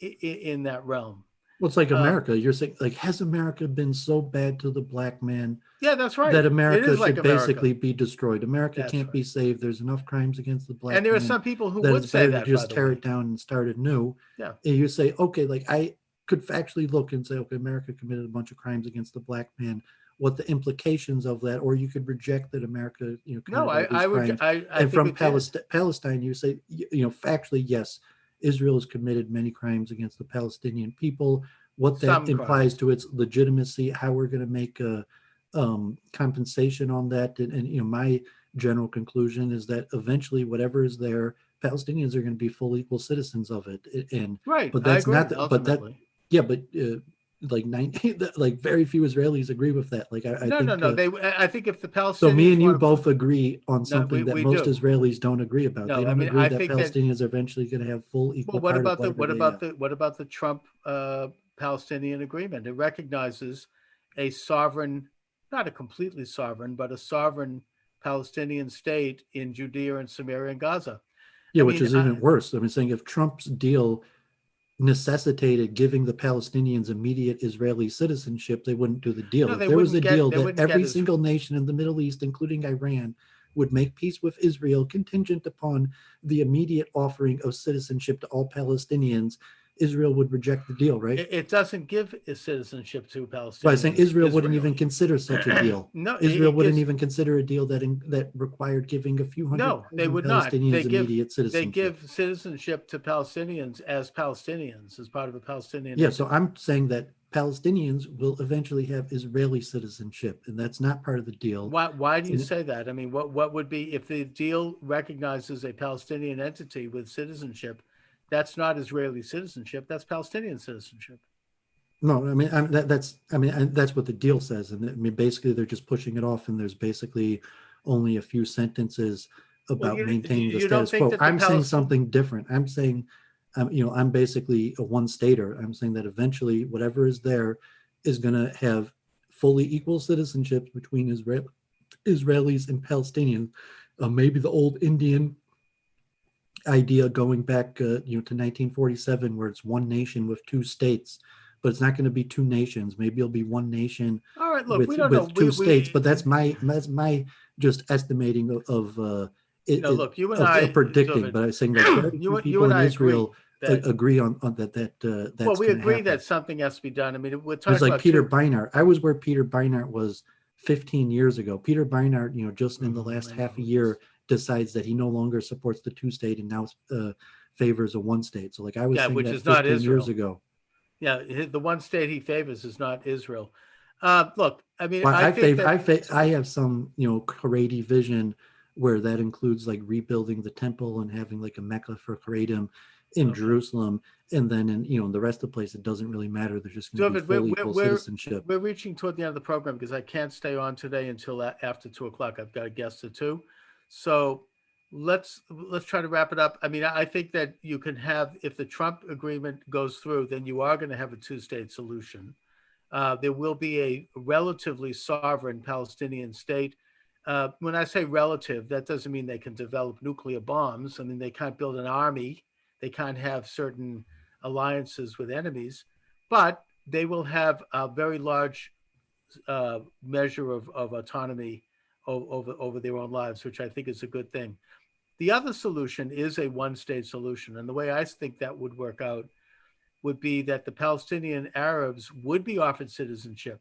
Speaker 1: in that realm.
Speaker 2: Well, it's like
Speaker 1: Uh,
Speaker 2: America. You're saying, like, has America been so bad to the black man
Speaker 1: yeah, that's right.
Speaker 2: that
Speaker 1: It
Speaker 2: America
Speaker 1: is like
Speaker 2: should
Speaker 1: America.
Speaker 2: basically be destroyed? America
Speaker 1: That's
Speaker 2: can't
Speaker 1: right.
Speaker 2: be saved. There's enough crimes against the
Speaker 1: And
Speaker 2: black
Speaker 1: there are
Speaker 2: man
Speaker 1: some people who
Speaker 2: that
Speaker 1: would
Speaker 2: it's
Speaker 1: say
Speaker 2: better to
Speaker 1: that, by
Speaker 2: just
Speaker 1: the
Speaker 2: tear
Speaker 1: way.
Speaker 2: it down and start anew.
Speaker 1: Yeah.
Speaker 2: And you say, okay, like I could factually look and say, okay, America committed a bunch of crimes against the black man. What the implications of that, or you could reject that America,
Speaker 1: No,
Speaker 2: committed all these crimes.
Speaker 1: I
Speaker 2: And
Speaker 1: think
Speaker 2: from
Speaker 1: it did.
Speaker 2: Palestine, you say, factually, yes, Israel has committed many crimes against the Palestinian people. What that
Speaker 1: Some
Speaker 2: implies
Speaker 1: crimes.
Speaker 2: to its legitimacy, how we're going to make a compensation on that, and my general conclusion is that eventually, whatever is there, Palestinians are going to be full equal citizens of it, and
Speaker 1: Right.
Speaker 2: but
Speaker 1: I
Speaker 2: that's not
Speaker 1: agree,
Speaker 2: the, but that
Speaker 1: ultimately.
Speaker 2: yeah, but like 90, like very few Israelis agree with that. Like I
Speaker 1: No, no,
Speaker 2: think
Speaker 1: no. I think if the
Speaker 2: so. Me
Speaker 1: Palestinians
Speaker 2: and you
Speaker 1: want to,
Speaker 2: both agree on
Speaker 1: no,
Speaker 2: something that
Speaker 1: we
Speaker 2: most
Speaker 1: do.
Speaker 2: Israelis don't agree about. They
Speaker 1: No, I
Speaker 2: don't
Speaker 1: mean,
Speaker 2: agree
Speaker 1: I
Speaker 2: that
Speaker 1: think that,
Speaker 2: Palestinians are eventually going to have full
Speaker 1: well,
Speaker 2: equal part of whatever they have.
Speaker 1: what about the Trump Palestinian agreement? It recognizes a sovereign, not a completely sovereign, but a sovereign Palestinian state in Judea and Samaria and Gaza.
Speaker 2: Yeah,
Speaker 1: I
Speaker 2: which
Speaker 1: mean,
Speaker 2: is even worse. I mean, saying if Trump's deal necessitated giving the Palestinians immediate Israeli citizenship, they wouldn't do the deal.
Speaker 1: no,
Speaker 2: If there was a deal
Speaker 1: they
Speaker 2: that
Speaker 1: wouldn't get
Speaker 2: every
Speaker 1: his.
Speaker 2: single nation in the Middle East, including Iran, would make peace with Israel contingent upon the immediate offering of citizenship to all Palestinians, Israel would reject the deal, right?
Speaker 1: It doesn't give citizenship to
Speaker 2: By saying
Speaker 1: Palestinians.
Speaker 2: Israel wouldn't even
Speaker 1: Israel.
Speaker 2: consider such a deal.
Speaker 1: No,
Speaker 2: Israel
Speaker 1: it
Speaker 2: wouldn't
Speaker 1: gives.
Speaker 2: even consider a deal that required giving a few hundred
Speaker 1: No, they
Speaker 2: thousand
Speaker 1: would not.
Speaker 2: Palestinians immediate
Speaker 1: They
Speaker 2: citizenship.
Speaker 1: give citizenship to Palestinians as part of a Palestinian
Speaker 2: Yeah, so
Speaker 1: entity.
Speaker 2: I'm saying that Palestinians will eventually have Israeli citizenship, and that's not part of the deal.
Speaker 1: Why do you
Speaker 2: And
Speaker 1: say that? I mean, what would be if the deal recognizes a Palestinian entity with citizenship? That's not Israeli citizenship. That's Palestinian citizenship.
Speaker 2: no, I mean that's what the deal says, and I mean basically they're just pushing it off, and there's basically only a few sentences
Speaker 1: Well,
Speaker 2: about maintaining the
Speaker 1: you don't
Speaker 2: status
Speaker 1: think
Speaker 2: quo.
Speaker 1: that the
Speaker 2: I'm saying
Speaker 1: Palestinian.
Speaker 2: something different. I'm saying, I'm basically a one-stater. I'm saying that eventually whatever is there is going to have fully equal citizenships between Israelis and Palestinians. Maybe the old Indian idea going back, to 1947, where it's one nation with two states, but it's not going to be two nations. Maybe it'll be one nation
Speaker 1: All right, look,
Speaker 2: with
Speaker 1: we don't know.
Speaker 2: two states. But
Speaker 1: We
Speaker 2: that's my just estimating
Speaker 1: look, you and
Speaker 2: of
Speaker 1: I,
Speaker 2: predicting.
Speaker 1: David,
Speaker 2: But I'm saying like very few
Speaker 1: you
Speaker 2: people
Speaker 1: and
Speaker 2: in
Speaker 1: I
Speaker 2: Israel
Speaker 1: agree that.
Speaker 2: agree on that
Speaker 1: Well,
Speaker 2: that's
Speaker 1: we
Speaker 2: going to
Speaker 1: agree
Speaker 2: happen.
Speaker 1: that something has to be done. I mean, we're
Speaker 2: There's
Speaker 1: talking
Speaker 2: like
Speaker 1: about
Speaker 2: Peter
Speaker 1: two.
Speaker 2: Beinart. I was where Peter Beinart was 15 years ago. Peter Beinart, just in the last
Speaker 1: I know
Speaker 2: half a
Speaker 1: who it is.
Speaker 2: year, decides that he no longer supports the two state and now favors a one state. So, like I was
Speaker 1: Yeah,
Speaker 2: saying
Speaker 1: which
Speaker 2: that
Speaker 1: is not
Speaker 2: 15 years
Speaker 1: Israel.
Speaker 2: ago.
Speaker 1: Yeah, the one state he favors is not Israel. Look, I mean,
Speaker 2: Well,
Speaker 1: I think that.
Speaker 2: I have some Haredi vision where that includes like rebuilding the temple and having like a Mecca for Haredim in
Speaker 1: Okay,
Speaker 2: Jerusalem, and then in the rest of the place it doesn't really matter. There's just going to be
Speaker 1: David,
Speaker 2: full equal citizenship.
Speaker 1: we're reaching toward the end of the program because I can't stay on today until after 2 o'clock. I've got a guest or two, so let's try to wrap it up. I mean, I think that you can have, if the Trump agreement goes through, then you are going to have a two-state solution. There will be a relatively sovereign Palestinian state. When I say relative, that doesn't mean they can develop nuclear bombs. I mean, they can't build an army. They can't have certain alliances with enemies, but they will have a very large measure of autonomy over their own lives, which I think is a good thing. The other solution is a one-state solution, and the way I think that would work out would be that the Palestinian Arabs would be offered citizenship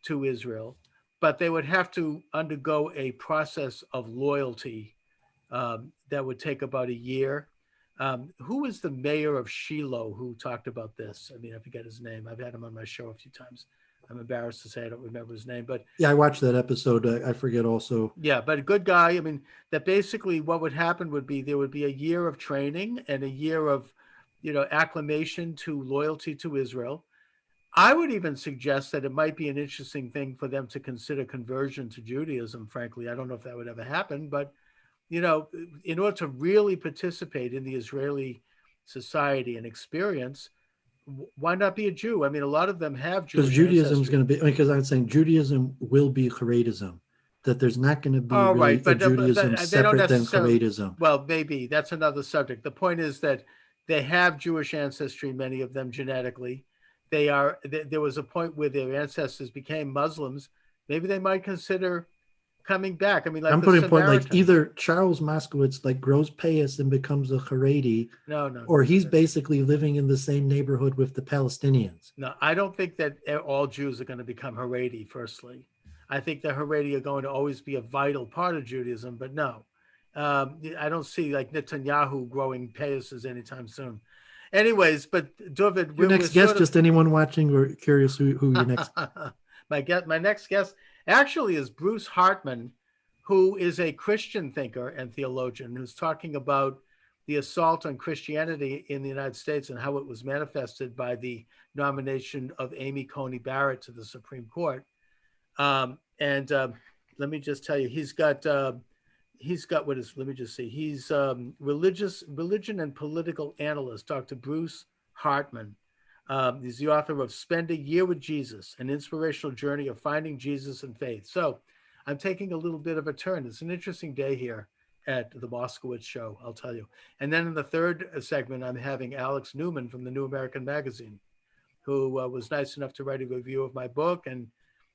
Speaker 1: to Israel, but they would have to undergo a process of loyalty that would take about a year. Who was the mayor of Shiloh who talked about this? I mean, I forget his name. I've had him on my show a few times. I'm embarrassed to say I don't remember his name, but
Speaker 2: yeah, I watched that episode. I forget also.
Speaker 1: yeah, but a good guy. I mean, that basically what would happen would be there would be a year of training and a year of, acclimation to loyalty to Israel. I would even suggest that it might be an interesting thing for them to consider conversion to Judaism. Frankly, I don't know if that would ever happen, but in order to really participate in the Israeli society and experience, why not be a Jew? I mean, a lot of them have
Speaker 2: Because
Speaker 1: Jewish
Speaker 2: Judaism is
Speaker 1: ancestry.
Speaker 2: going to be, because I'm saying Judaism will be Haredism, that there's not going to be
Speaker 1: All
Speaker 2: really
Speaker 1: right,
Speaker 2: a
Speaker 1: but
Speaker 2: Judaism
Speaker 1: they don't
Speaker 2: separate than
Speaker 1: necessarily.
Speaker 2: Haredism.
Speaker 1: Well, maybe that's another subject. The point is that they have Jewish ancestry, many of them genetically. There was a point where their ancestors became Muslims. Maybe they might consider coming back. I mean, like
Speaker 2: I'm
Speaker 1: the
Speaker 2: putting a point like
Speaker 1: Samaritans.
Speaker 2: either Charles Moskowitz like grows payas and becomes a Haredi,
Speaker 1: No, no,
Speaker 2: or
Speaker 1: no, no.
Speaker 2: he's basically living in the same neighborhood with the Palestinians.
Speaker 1: No, I don't think that all Jews are going to become Haredi, firstly. I think the Haredi are going to always be a vital part of Judaism, but no. I don't see like Netanyahu growing payas anytime soon. Anyways, but Dooovid,
Speaker 2: Your
Speaker 1: we're
Speaker 2: next guest,
Speaker 1: sort of
Speaker 2: just anyone watching or curious who your next.
Speaker 1: my next guest actually is Bruce Hartman, who is a Christian thinker and theologian who's talking about the assault on Christianity in the United States and how it was manifested by the nomination of Amy Coney Barrett to the Supreme Court. And let me just tell you, he's got what is, let me just see, he's religion and political analyst, Dr. Bruce Hartman. He's the author of Spend a Year with Jesus, an inspirational journey of finding Jesus and faith. So I'm taking a little bit of a turn. It's an interesting day here at the Moscowitz show, I'll tell you. And then in the third segment, I'm having Alex Newman from the New American Magazine, who was nice enough to write a review of my book. And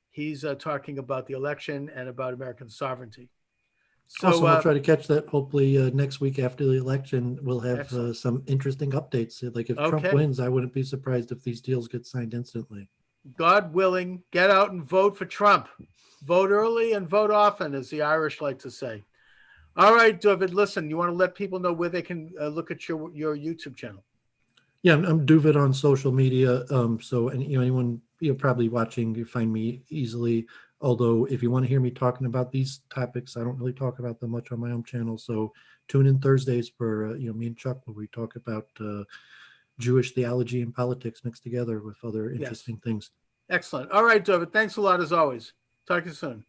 Speaker 1: he's talking about the election and about American sovereignty. So
Speaker 2: Awesome. We'll try to catch that. Hopefully next week after the election, we'll have some interesting updates. Like if Trump wins, I wouldn't be surprised if these deals get signed instantly.
Speaker 1: God willing, get out and vote for Trump. Vote early and vote often, as the Irish like to say. All right, Dooovid, listen, you want to let people know where they can look at your YouTube channel?
Speaker 2: Yeah, I'm Dooovid on social media. So anyone probably watching, you find me easily. Although if you want to hear me talking about these topics, I don't really talk about them much on my own channel. So tune in Thursdays for me and Chuck, where we talk about Jewish theology and politics mixed together with other interesting things.
Speaker 1: Excellent. All right, Dooovid, thanks a lot as always. Talk to you soon.